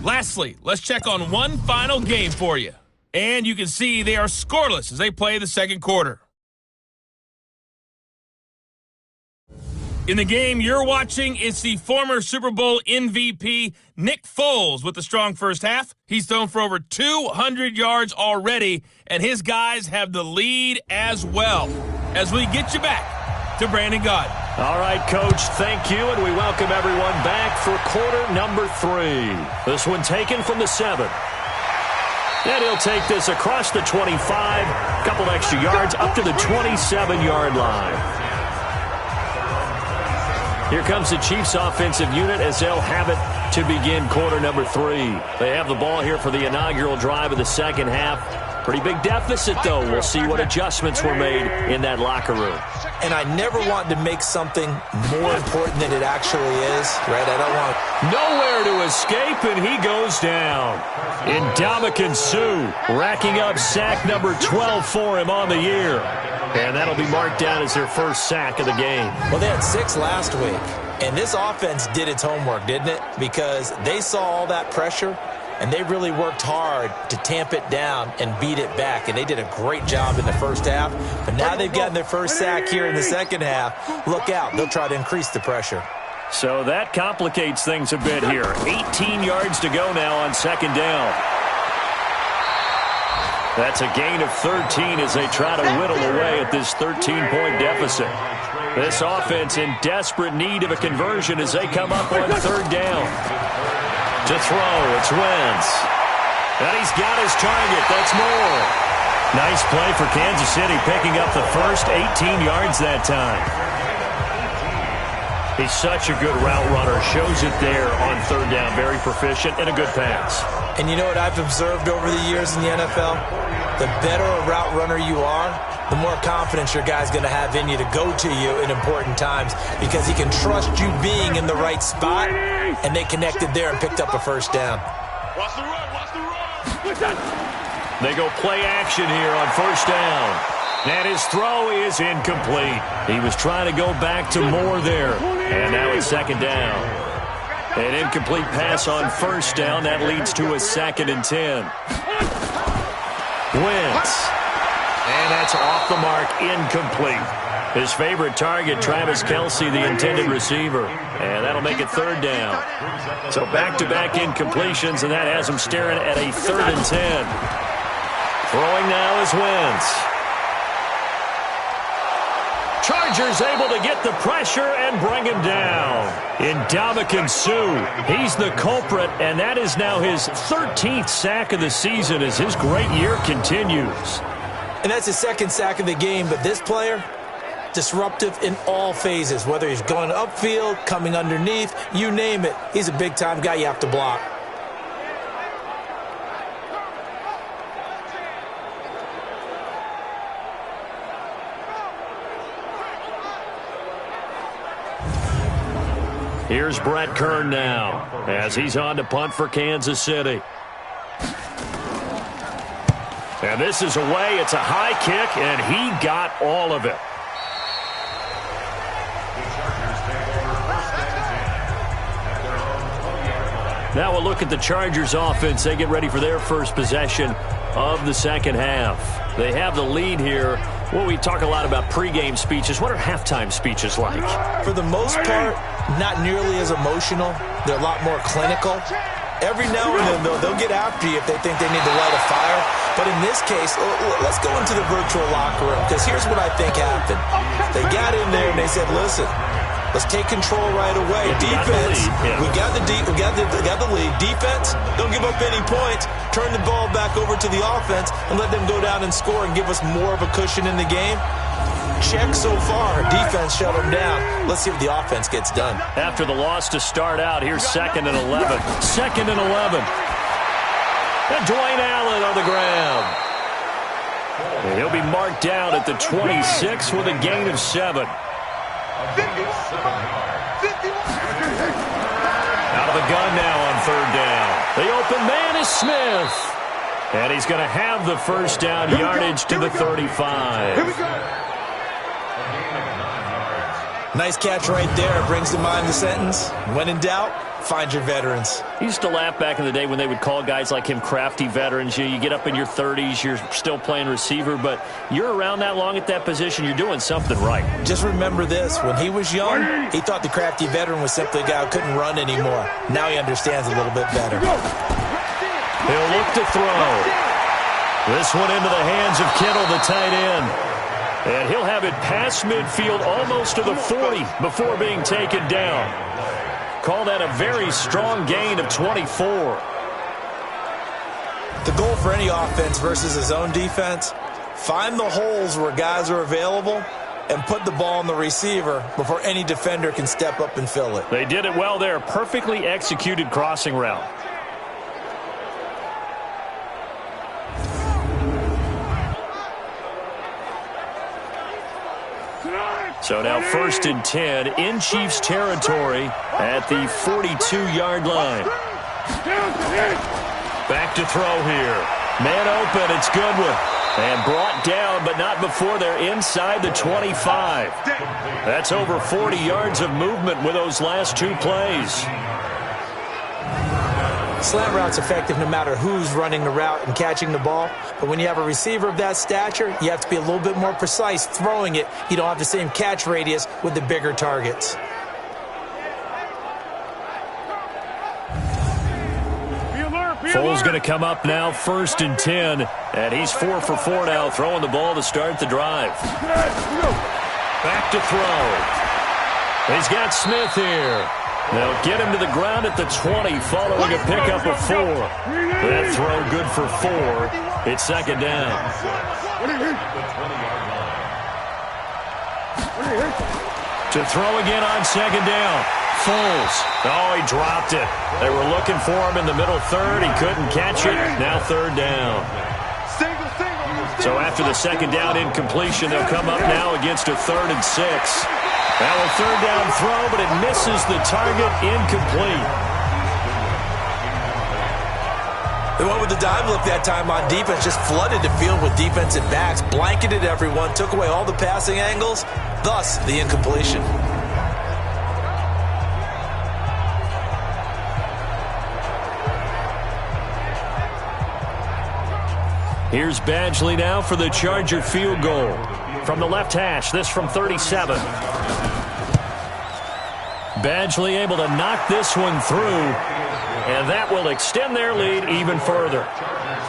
Lastly, let's check on one final game for you. And you can see they are scoreless as they play the second quarter. In the game you're watching, it's the former Super Bowl MVP, Nick Foles, with a strong first half. He's thrown for over 200 yards already, and his guys have the lead as well. As we get you back to Brandon Gaudin. All right, Coach, thank you, and we welcome everyone back for quarter number 3. This one taken from the 7. And he'll take this across the 25, a couple extra yards, up to the 27-yard line. Here comes the Chiefs offensive unit as they'll have it to begin quarter number 3. They have the ball here for the inaugural drive of the second half. Pretty big deficit, though. We'll see what adjustments were made in that locker room. And I never want to make something more important than it actually is, right? I don't want... Nowhere to escape, and he goes down. Ndamukong Suh racking up sack number 12 for him on the year. And that'll be marked down as their first sack of the game. Well, they had 6 last week, and this offense did its homework, didn't it? Because they saw all that pressure, and they really worked hard to tamp it down and beat it back. And they did a great job in the first half. But now they've gotten their first sack here in the second half. Look out. They'll try to increase the pressure. So that complicates things a bit here. 18 yards to go now on second down. That's a gain of 13 as they try to whittle away at this 13-point deficit. This offense in desperate need of a conversion as they come up on third down. To throw, it's Wentz. And he's got his target. That's more. Nice play for Kansas City, picking up the first 18 yards that time. He's such a good route runner. Shows it there on third down. Very proficient and a good pass. And you know what I've observed over the years in the NFL? The better a route runner you are, the more confidence your guy's going to have in you to go to you in important times because he can trust you being in the right spot, and they connected there and picked up a first down. Watch the run, watch the run. They go play action here on first down. And his throw is incomplete. He was trying to go back to more there. And now it's second down. An incomplete pass on first down. That leads to a 2nd and 10. Wentz. And that's off the mark, incomplete. His favorite target, Travis Kelce, the intended receiver. And that'll make it 3rd down. So back-to-back incompletions, and that has him staring at a 3rd and 10. Throwing now is Wentz. Chargers able to get the pressure and bring him down. Ndamukong Suh, he's the culprit, and that is now his 13th sack of the season as his great year continues. And that's his 2nd sack of the game, but this player, disruptive in all phases, whether he's going upfield, coming underneath, you name it. He's a big-time guy you have to block. Here's Brett Kern now as he's on to punt for Kansas City. And this is away. It's a high kick, and he got all of it. Now we'll look at the Chargers offense. They get ready for their first possession of the second half. They have the lead here. Well, we talk a lot about pregame speeches. What are halftime speeches like? For the most part, not nearly as emotional. They're a lot more clinical. Every now and then, though, they'll get after you if they think they need to light a fire. But in this case, let's go into the virtual locker room, because here's what I think happened. They got in there and they said, listen, let's take control right away. Defense, we got the lead. Defense, don't give up any points. Turn the ball back over to the offense and let them go down and score and give us more of a cushion in the game. Check so far. Defense shut them down. Let's see what the offense gets done. After the loss to start out, here's 2nd and 11. 2nd and 11. And Dwayne Allen on the ground. And he'll be marked down at the 26 with a gain of 7. Out of the gun now on 3rd down. The open man is Smith. And he's going to have the first down, yardage to the 35. Here we go. Nice catch right there. Brings to mind the sentence, when in doubt, find your veterans. He used to laugh back in the day when they would call guys like him crafty veterans. You get up in your 30s, you're still playing receiver, but you're around that long at that position, you're doing something right. Just remember this. When he was young, he thought the crafty veteran was simply a guy who couldn't run anymore. Now he understands a little bit better. He'll look to throw. This one into the hands of Kittle, the tight end. And he'll have it past midfield almost to the 40 before being taken down. Call that a very strong gain of 24. The goal for any offense versus his own defense, find the holes where guys are available and put the ball on the receiver before any defender can step up and fill it. They did it well there. Perfectly executed crossing route. So now 1st and 10 in Chiefs territory at the 42-yard line. Back to throw here. Man open, it's Goodwin. And brought down, but not before they're inside the 25. That's over 40 yards of movement with those last 2 plays. Slant route's effective no matter who's running the route and catching the ball. But when you have a receiver of that stature, you have to be a little bit more precise throwing it. You don't have the same catch radius with the bigger targets. Foles going to come up now, 1st and 10. And he's 4 for 4 now, throwing the ball to start the drive. Back to throw. He's got Smith here. They'll get him to the ground at the 20, following a pickup of 4. That throw good for 4. It's 2nd down. To throw again on 2nd down. Foles. Oh, he dropped it. They were looking for him in the middle 3rd. He couldn't catch it. Now 3rd down. So after the 2nd down incompletion, they'll come up now against a 3rd and 6. Now a 3rd down throw, but it misses the target, incomplete. They went with the dive look that time on defense, just flooded the field with defensive backs, blanketed everyone, took away all the passing angles, thus the incompletion. Here's Badgley now for the Charger field goal. From the left hash, this from 37. Badgley able to knock this one through, and that will extend their lead even further.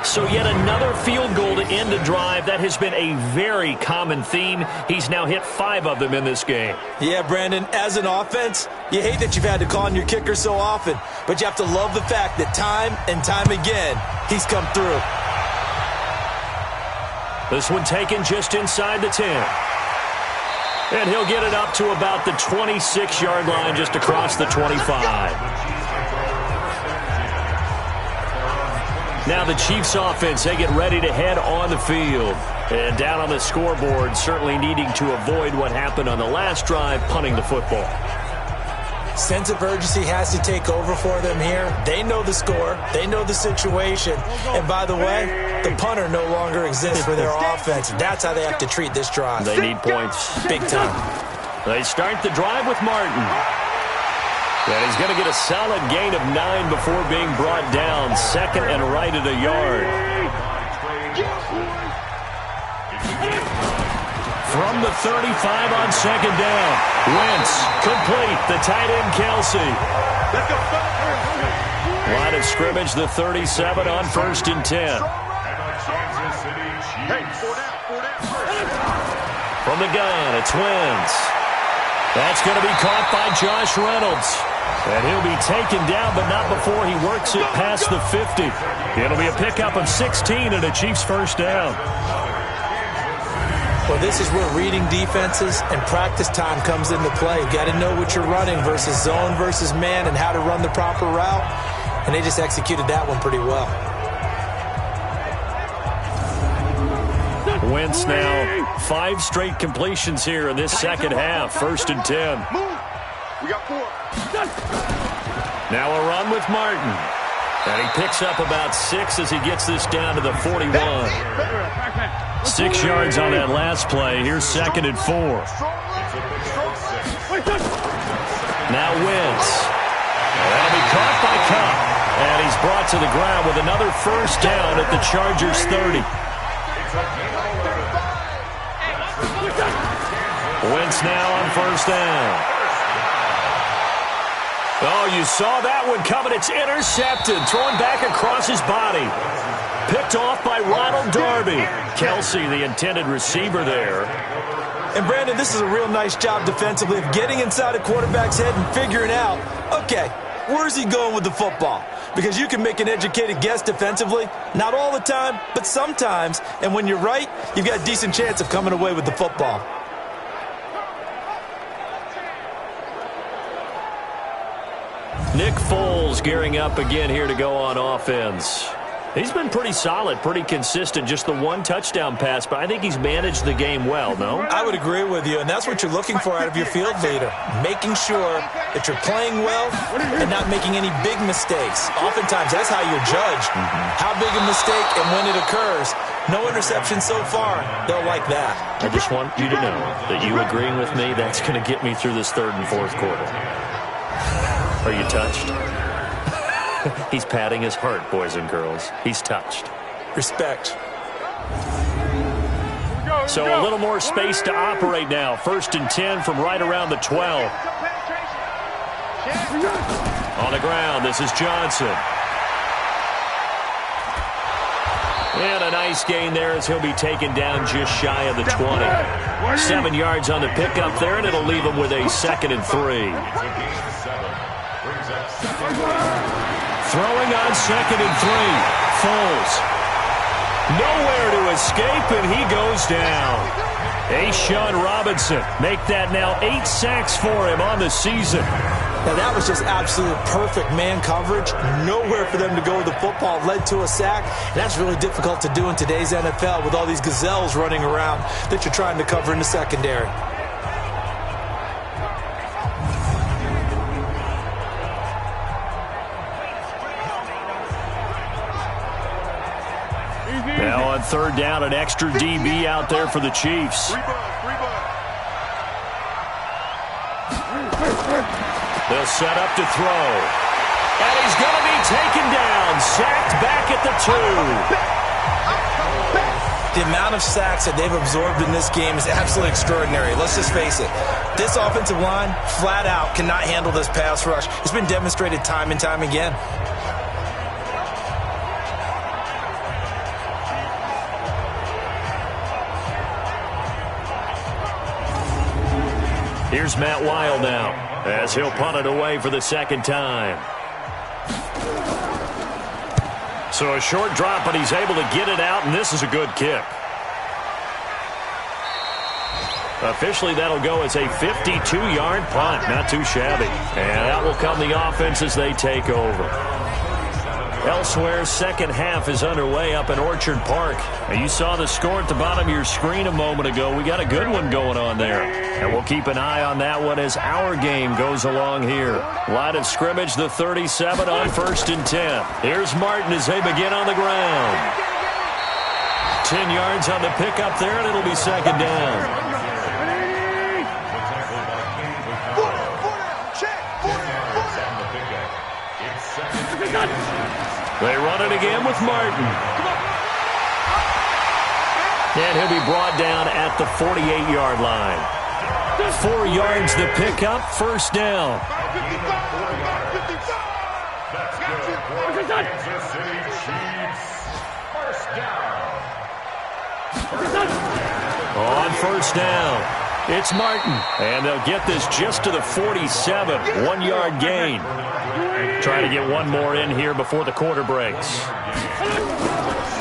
So yet another field goal to end a drive. That has been a very common theme. He's now hit 5 of them in this game. Yeah, Brandon, as an offense, you hate that you've had to call on your kicker so often, but you have to love the fact that time and time again, he's come through. This one taken just inside the 10. And he'll get it up to about the 26-yard line, just across the 25. Now the Chiefs offense, they get ready to head on the field. And down on the scoreboard, certainly needing to avoid what happened on the last drive, punting the football. Sense of urgency has to take over for them here. They know the score. They know the situation. And by the way, the punter no longer exists for their offense. That's how they have to treat this drive. They need points. Big time. They start the drive with Martin. And he's going to get a solid gain of 9 before being brought down. Second and right at a yard. From the 35 on second down. Wentz complete. The tight end, Kelsey. Line of scrimmage, the 37 on 1st and 10. From the gun, it's Wentz. That's going to be caught by Josh Reynolds. And he'll be taken down, but not before he works it past the 50. It'll be a pickup of 16 and a Chiefs first down. Well, this is where reading defenses and practice time comes into play. You got to know what you're running versus zone versus man and how to run the proper route. And they just executed that one pretty well. Wentz now 5 straight completions here in this second half. 1st and 10. We got 4. Now a run with Martin. And he picks up about 6 as he gets this down to the 41. 6 yards on that last play. Here's 2nd and 4. Now Wentz. That'll be caught by Cup. And he's brought to the ground with another first down at the Chargers 30. Wentz now on first down. Oh, you saw that one coming. It's intercepted. Thrown back across his body. Picked off by Ronald Darby. Kelsey, the intended receiver there. And, Brandon, this is a real nice job defensively of getting inside a quarterback's head and figuring out, okay, where's he going with the football? Because you can make an educated guess defensively. Not all the time, but sometimes. And when you're right, you've got a decent chance of coming away with the football. Nick Foles gearing up again here to go on offense. He's been pretty solid, pretty consistent, just the 1 touchdown pass, but I think he's managed the game well, no? I would agree with you, and that's what you're looking for out of your field leader, making sure that you're playing well and not making any big mistakes. Oftentimes, that's how you're judged. How big a mistake and when it occurs. No interception so far. They'll like that. I just want you to know that you agreeing with me, that's going to get me through this 3rd and 4th quarter. Are you touched? He's patting his heart, boys and girls. He's touched. Respect. So a little more space to operate now. 1st and 10 from right around the 12. On the ground, this is Johnson. And a nice gain there as he'll be taken down just shy of the 20. 7 yards on the pickup there, and it'll leave him with a 2nd and 3. Throwing on 2nd and 3. Foles. Nowhere to escape, and he goes down. A'Shawn Robinson make that now 8 sacks for him on the season. Now that was just absolute perfect man coverage. Nowhere for them to go with the football. Led to a sack. And that's really difficult to do in today's NFL with all these gazelles running around that you're trying to cover in the secondary. third down, an extra DB out there for the Chiefs. They'll set up to throw. And he's going to be taken down, sacked back at the 2. The amount of sacks that they've absorbed in this game is absolutely extraordinary. Let's just face it. This offensive line, flat out, cannot handle this pass rush. It's been demonstrated time and time again. Here's Matt Weil now, as he'll punt it away for the second time. So a short drop, but he's able to get it out, and this is a good kick. Officially, that'll go as a 52-yard punt. Not too shabby. And that will come the offense as they take over. Elsewhere, second half is underway up in Orchard Park. And you saw the score at the bottom of your screen a moment ago. We got a good one going on there. And we'll keep an eye on that one as our game goes along here. Line of scrimmage, the 37 on 1st and 10. Here's Martin as they begin on the ground. 10 yards on the pickup there, and it'll be second down. They run it again with Martin. And he'll be brought down at the 48-yard line. 4 yards the pickup, first down. On first down, it's Martin. And they'll get this just to the 47, 1-yard gain. Try to get one more in here before the quarter breaks.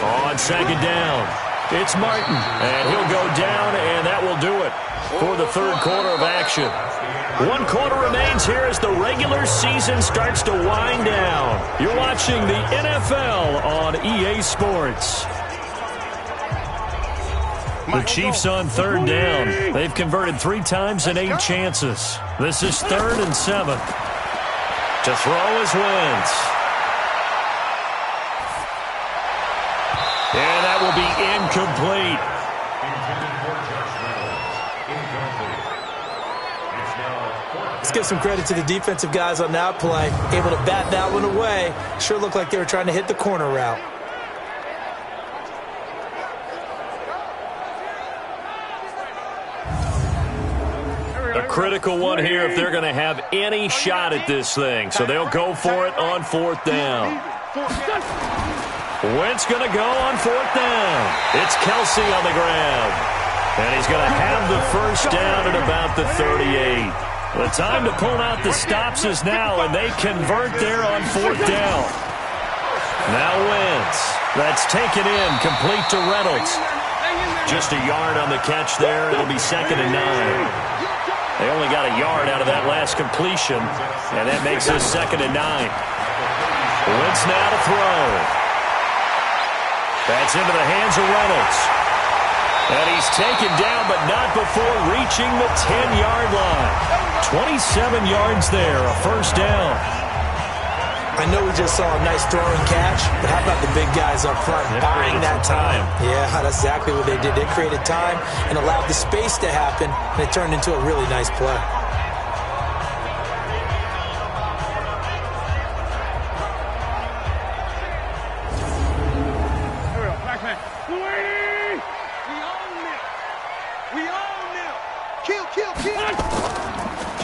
On second down, it's Martin. And he'll go down, and that will do it for the third quarter of action. 1 quarter remains here as the regular season starts to wind down. You're watching the NFL on EA Sports. The Chiefs on third down. They've converted 3 times in 8 chances. This is 3rd and 7. To throw is Wentz. And that will be incomplete. Let's give some credit to the defensive guys on that play. Able to bat that one away. Sure looked like they were trying to hit the corner route. A critical one here if they're going to have any shot at this thing. So they'll go for it on 4th down. Wentz going to go on 4th down. It's Kelsey on the ground. And he's going to have the first down at about the 38. The time to pull out the stops is now, and they convert there on 4th down. Now Wentz. That's taken in, complete to Reynolds. Just a yard on the catch there. It'll be 2nd and 9. They only got a yard out of that last completion, and that makes this 2nd and 9. Wentz now to throw. That's into the hands of Reynolds. And he's taken down, but not before reaching the 10-yard line. 27 yards there, a first down. I know we just saw a nice throw and catch, but how about the big guys up front buying that time? Yeah, that's exactly what they did. They created time and allowed the space to happen, and it turned into a really nice play.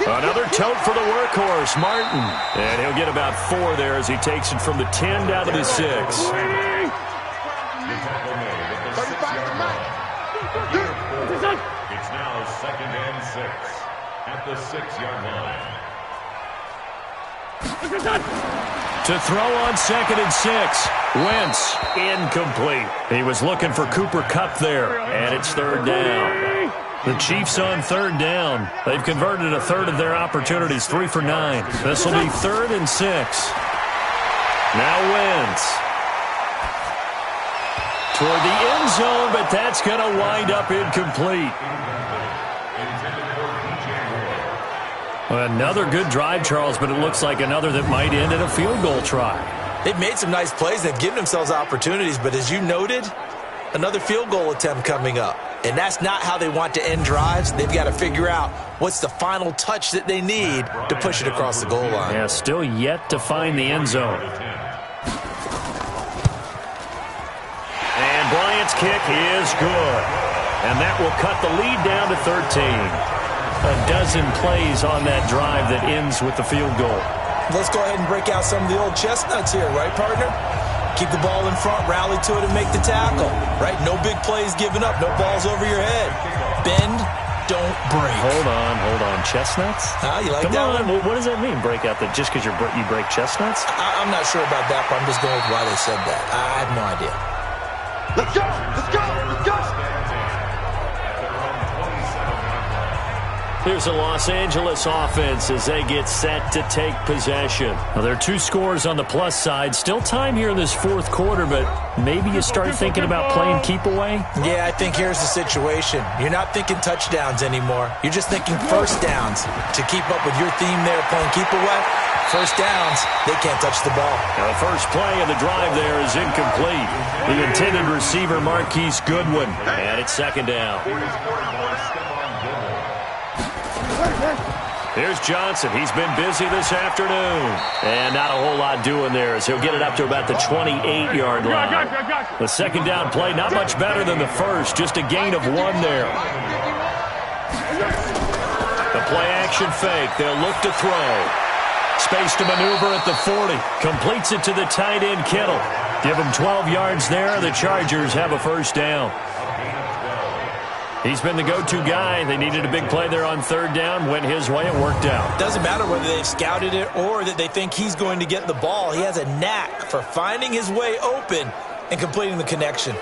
Another tote for the workhorse, Martin. And he'll get about 4 there as he takes it from the 10 down to the 6. It's now 2nd and 6 at the 6-yard line. To throw on 2nd and 6. Wentz, incomplete. He was looking for Cooper Kupp there, and it's 3rd down. The Chiefs on 3rd down. They've converted a third of their opportunities, 3 for 9. This will be 3rd and 6. Now Wentz. Toward the end zone, but that's going to wind up incomplete. Another good drive, Charles, but it looks like another that might end in a field goal try. They've made some nice plays. They've given themselves opportunities, but as you noted, another field goal attempt coming up. And that's not how they want to end drives. They've got to figure out what's the final touch that they need to push it across the goal line. Yeah, still yet to find the end zone. And Bryant's kick is good. And that will cut the lead down to 13. A dozen plays on that drive that ends with the field goal. Let's go ahead and break out some of the old chestnuts here, right, partner? Keep the ball in front, rally to it, and make the tackle, right? No big plays given up, no balls over your head. Bend, don't break. Hold on. Chestnuts? You like Come that on. one? What does that mean, break out that just because you break chestnuts? I'm not sure about that, but I'm just going with why they said that. I have no idea. Let's go! Let's go! Let's go! Here's the Los Angeles offense as they get set to take possession. Now, there are 2 scores on the plus side. Still time here in this fourth quarter, but maybe you start thinking about playing keep away? Yeah, I think here's the situation. You're not thinking touchdowns anymore. You're just thinking first downs. To keep up with your theme there, playing keep away, first downs, they can't touch the ball. Now, the first play of the drive there is incomplete. The intended receiver, Marquise Goodwin, and it's second down. Here's Johnson. He's been busy this afternoon. And not a whole lot doing there as he'll get it up to about the 28-yard line. The second down play, not much better than the first. Just a gain of 1 there. The play-action fake. They'll look to throw. Space to maneuver at the 40. Completes it to the tight end, Kittle. Give him 12 yards there. The Chargers have a first down. He's been the go-to guy. They needed a big play there on third down. Went his way. It worked out. Doesn't matter whether they've scouted it or that they think he's going to get the ball. He has a knack for finding his way open and completing the connection.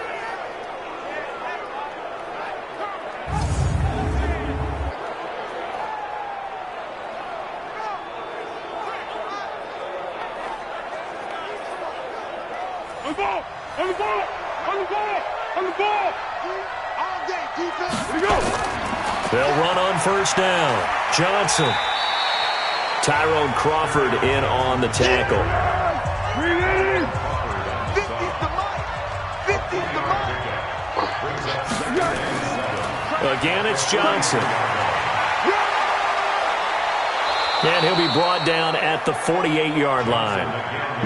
On the ball! On the ball! On the ball! On the ball! All day, defense! Here we go! They'll run on first down. Johnson. Tyrone Crawford in on the tackle. 50's the mark! 50's the mark! Again, it's Johnson. And he'll be brought down at the 48-yard line.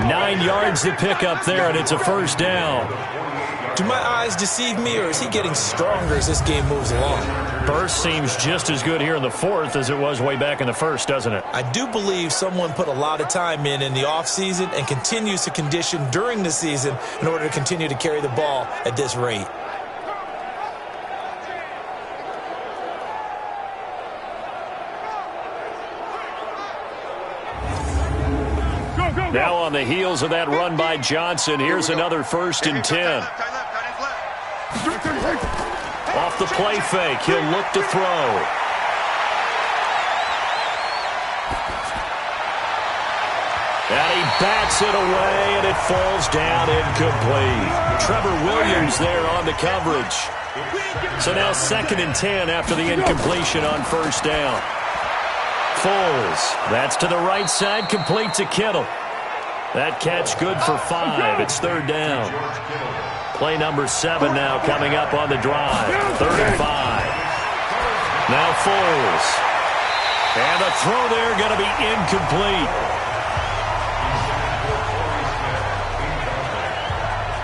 9 yards to pick up there, and it's a first down. Do my eyes deceive me, or is he getting stronger as this game moves along? Burst seems just as good here in the fourth as it was way back in the first, doesn't it? I do believe someone put a lot of time in the offseason and continues to condition during the season in order to continue to carry the ball at this rate. Now on the heels of that run by Johnson, here's another 1st and 10. Off the play fake, he'll look to throw. And he bats it away, and it falls down incomplete. Trevor Williams there on the coverage. So now 2nd and 10 after the incompletion on first down. Foles, that's to the right side, complete to Kittle. That catch good for 5. It's 3rd down. Play number 7 now coming up on the drive. 3rd and 5. Now Foles. And the throw there going to be incomplete.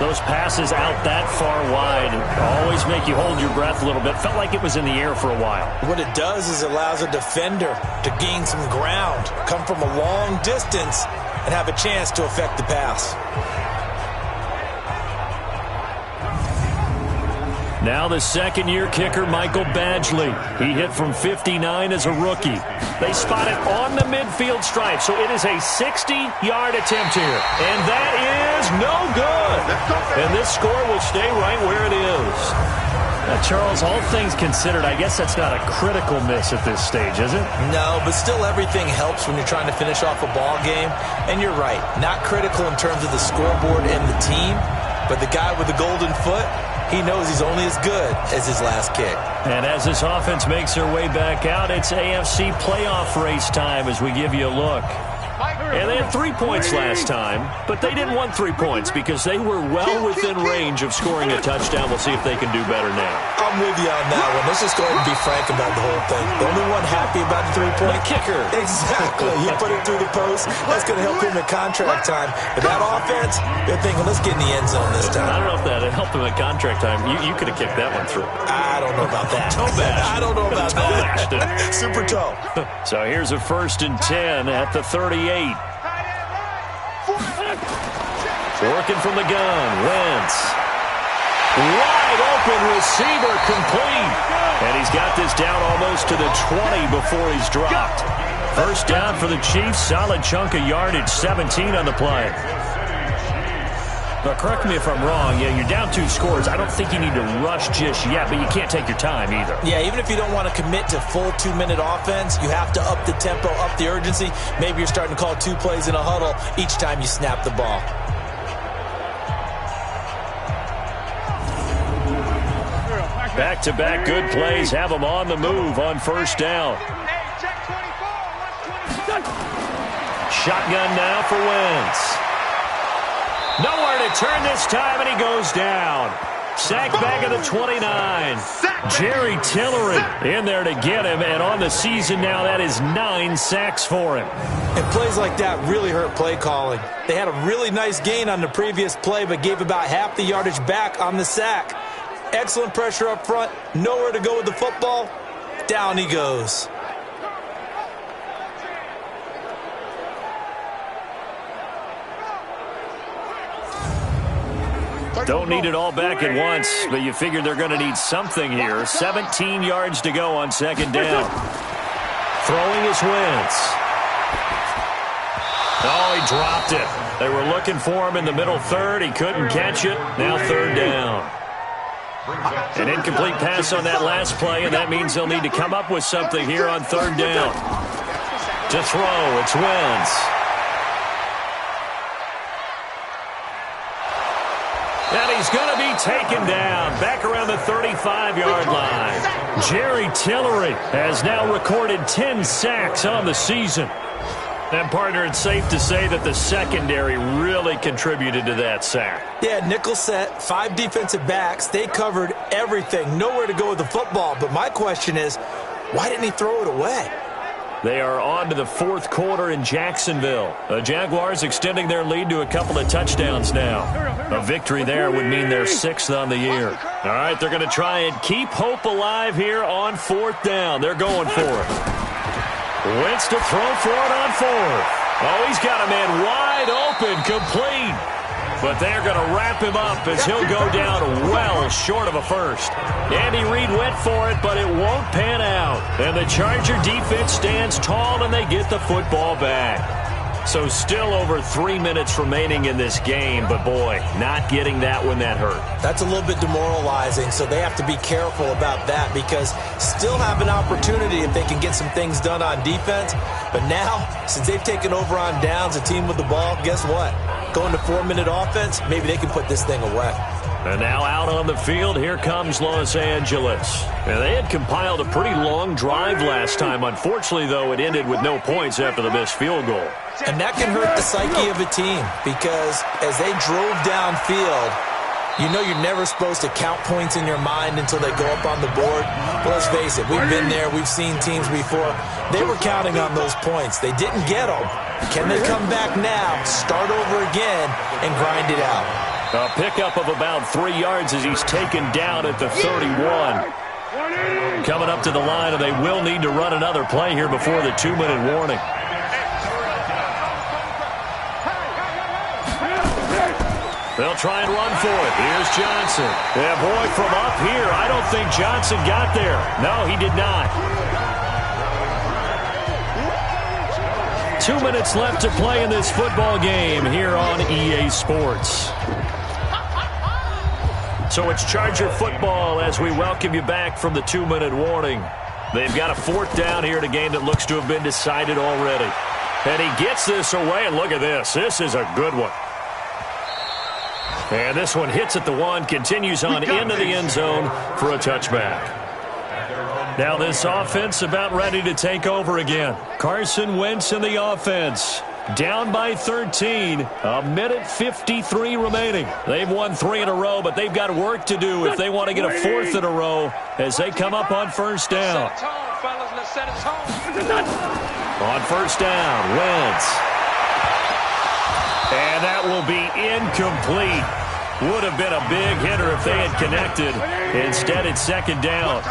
Those passes out that far wide always make you hold your breath a little bit. Felt like it was in the air for a while. What it does is it allows a defender to gain some ground, come from a long distance, and have a chance to affect the pass. Now the second-year kicker, Michael Badgley. He hit from 59 as a rookie. They spot it on the midfield stripe, so it is a 60-yard attempt here. And that is no good. And this score will stay right where it is. Now, Charles, all things considered, I guess that's not a critical miss at this stage, is it? No, but still everything helps when you're trying to finish off a ball game. And you're right, not critical in terms of the scoreboard and the team, but the guy with the golden foot, he knows he's only as good as his last kick. And as this offense makes their way back out, it's AFC playoff race time as we give you a look. And they had 3 points last time, but they didn't want 3 points because they were well within range of scoring a touchdown. We'll see if they can do better now. I'm with you on that one. Let's just go ahead and be frank about the whole thing. The only one happy about the 3-point kicker. Exactly. He put it through the post. That's going to help him at contract time. But that offense, they're thinking, let's get in the end zone this time. I don't know if that helped him at contract time. You could have kicked that one through. I don't know about that. Toe bash. I don't know about that. Super toe. So here's a 1st and 10 at the 38. Working from the gun, Wentz. Wide open receiver, complete. And he's got this down almost to the 20 before he's dropped. 1st down for the Chiefs, solid chunk of yardage, 17 on the play. But correct me if I'm wrong, yeah, you're down 2 scores. I don't think you need to rush just yet, but you can't take your time either. Yeah, even if you don't want to commit to full 2-minute offense, you have to up the tempo, up the urgency. Maybe you're starting to call 2 plays in a huddle each time you snap the ball. Back-to-back good plays have them on the move on 1st down. Shotgun now for Wentz. Nowhere to turn this time, and he goes down. Sack back at the 29. Jerry Tillery in there to get him, and on the season now, that is 9 sacks for him. And plays like that really hurt play calling. They had a really nice gain on the previous play, but gave about half the yardage back on the sack. Excellent pressure up front. Nowhere to go with the football. Down he goes. Don't need it all back at once, but you figure they're going to need something here. 17 yards to go on 2nd down. Throwing his Wentz. Oh, he dropped it. They were looking for him in the middle 3rd. He couldn't catch it. Now 3rd down. An incomplete pass on that last play, and that means they'll need to come up with something here on 3rd down. To throw, it's Wentz. And he's going to be taken down back around the 35-yard line. Jerry Tillery has now recorded 10 sacks on the season. And, partner, it's safe to say that the secondary really contributed to that sack. Yeah, nickel set, 5 defensive backs. They covered everything. Nowhere to go with the football. But my question is, why didn't he throw it away? They are on to the 4th quarter in Jacksonville. The Jaguars extending their lead to a couple of touchdowns now. A victory there would mean they're 6th on the year. All right, they're going to try and keep hope alive here on 4th down. They're going for it. Wentz to throw for it on 4th. Oh, he's got a man wide open, complete. But they're going to wrap him up as he'll go down well short of a first. Andy Reid went for it, but it won't pan out. And the Charger defense stands tall, and they get the football back. So still over 3 minutes remaining in this game, but boy, not getting that when that hurt. That's a little bit demoralizing, so they have to be careful about that because still have an opportunity if they can get some things done on defense. But now, since they've taken over on downs, a team with the ball, guess what? Going to 4-minute offense, maybe they can put this thing away. And now out on the field, here comes Los Angeles. And they had compiled a pretty long drive last time. Unfortunately, though, it ended with no points after the missed field goal. And that can hurt the psyche of a team because as they drove downfield, you know you're never supposed to count points in your mind until they go up on the board. But let's face it, we've been there. We've seen teams before. They were counting on those points. They didn't get them. Can they come back now, start over again, and grind it out? A pickup of about 3 yards as he's taken down at the 31. Coming up to the line, and they will need to run another play here before the 2-minute warning. They'll try and run for it. Here's Johnson. Yeah, boy, from up here, I don't think Johnson got there. No, he did not. 2 minutes left to play in this football game here on EA Sports. So it's Charger football as we welcome you back from the 2-minute warning. They've got a 4th down here in a game that looks to have been decided already. And he gets this away, and look at this. This is a good one. And this one hits at the 1, continues on into the end zone for a touchback. Now this offense about ready to take over again. Carson Wentz in the offense. down by 13. A minute 53 remaining. They've won 3 in a row, but they've got work to do if they want to get a 4th in a row as they come up on first down. On first down, Wentz. And that will be incomplete. Would have been a big hitter if they had connected. Instead, it's second down.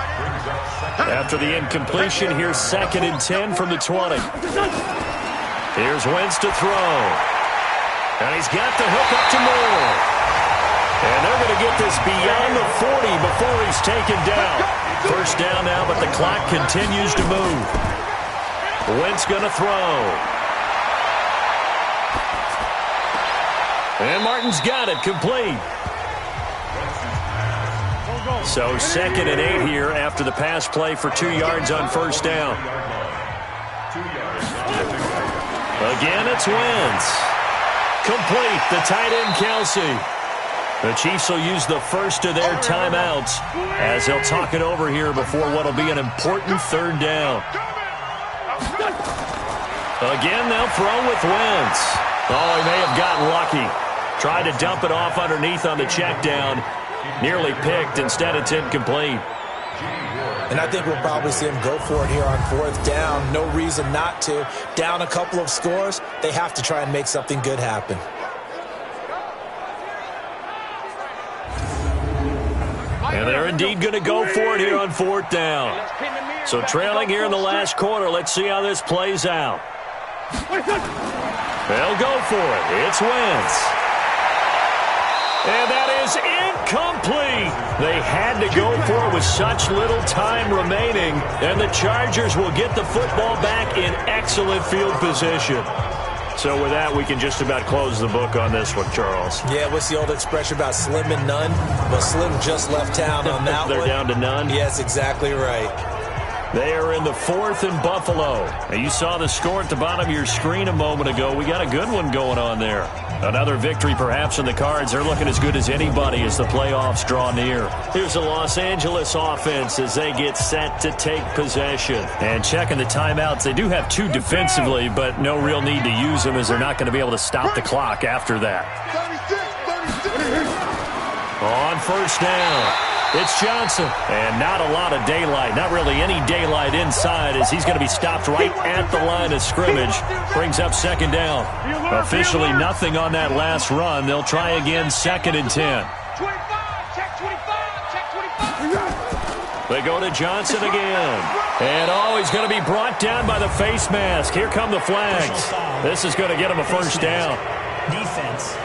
After the incompletion, here's 2nd and 10 from the 20. Here's Wentz to throw. And he's got the hook up to Moore. And they're going to get this beyond the 40 before he's taken down. First down now, but the clock continues to move. Wentz going to throw. And Martin's got it, complete. So 2nd and 8 here after the pass play for 2 yards on first down. Again, it's Wentz. Complete, the tight end, Kelsey. The Chiefs will use the first of their timeouts as they'll talk it over here before what will be an important 3rd down. Again, they'll throw with Wentz. Oh, he may have gotten lucky. Tried to dump it off underneath on the check down. Nearly picked. Instead, it's incomplete. And I think we'll probably see him go for it here on 4th down. No reason not to. Down a couple of scores, they have to try and make something good happen. And they're indeed going to go for it here on 4th down. So trailing here in the last quarter. Let's see how this plays out. They'll go for it. It's Wentz. And that is incomplete. They had to go for it with such little time remaining. And the Chargers will get the football back in excellent field position. So with that, we can just about close the book on this one, Charles. Yeah, what's the old expression about slim and none? Well, Slim just left town on that They're one. down to none? Yes, exactly right. They are in the 4th in Buffalo. Now, you saw the score at the bottom of your screen a moment ago. We got a good one going on there. Another victory perhaps in the cards. They're looking as good as anybody as the playoffs draw near. Here's the Los Angeles offense as they get set to take possession. And checking the timeouts, they do have 2 defensively, but no real need to use them as they're not going to be able to stop the clock after that. 36. On first down, it's Johnson. And not a lot of daylight, not really any daylight inside as he's going to be stopped right at the line of scrimmage. Brings up second down. Officially nothing on that last run. They'll try again, 2nd and 10. 25, check 25, check 25. They go to Johnson again. And, he's going to be brought down by the face mask. Here come the flags. This is going to get him a first down. Defense.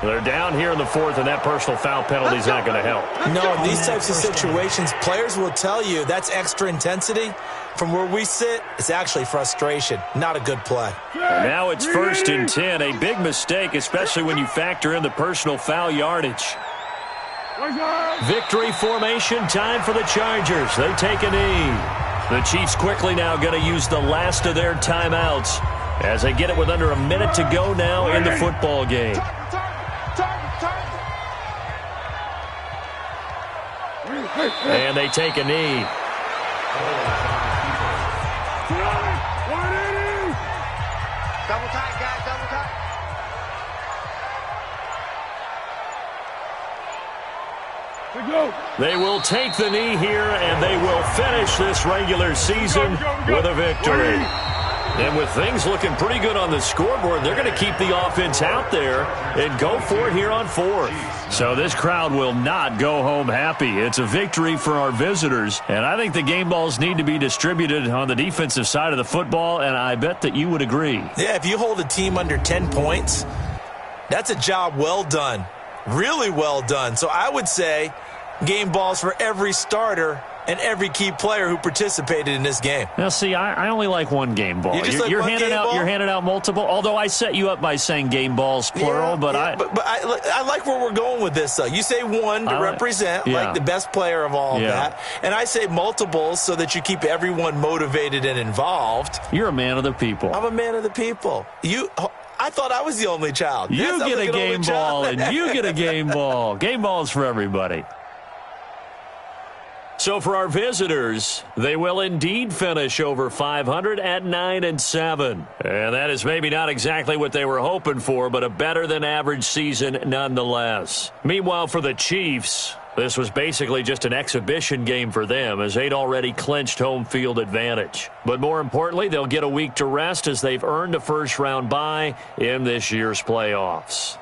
They're down here in the 4th, and that personal foul penalty is not going to help. No, in these types of situations, players will tell you that's extra intensity. From where we sit, it's actually frustration. Not a good play. And now it's 1st and 10. A big mistake, especially when you factor in the personal foul yardage. Victory formation time for the Chargers. They take a knee. The Chiefs quickly now going to use the last of their timeouts as they get it with under a minute to go now in the football game. And they take a knee. Double tight, guys, double tight. They will take the knee here, and they will finish this regular season with a victory. And with things looking pretty good on the scoreboard, they're going to keep the offense out there and go for it here on 4th. So this crowd will not go home happy. It's a victory for our visitors, and I think the game balls need to be distributed on the defensive side of the football, and I bet that you would agree. Yeah, if you hold a team under 10 points, that's a job well done. Really well done. So I would say game balls for every starter and every key player who participated in this game. Now, see, I only like one game ball. You're handing out multiple. Although I set you up by saying game balls plural, but I like where we're going with this. Though you say one to represent like the best player of all of that, and I say multiples so that you keep everyone motivated and involved. You're a man of the people. I'm a man of the people. I thought I was the only child. You get a game ball, and you get a game ball. Game balls for everybody. So for our visitors, they will indeed finish over 500 at 9-7. And that is maybe not exactly what they were hoping for, but a better than average season nonetheless. Meanwhile, for the Chiefs, this was basically just an exhibition game for them as they'd already clinched home field advantage. But more importantly, they'll get a week to rest as they've earned a first-round bye in this year's playoffs.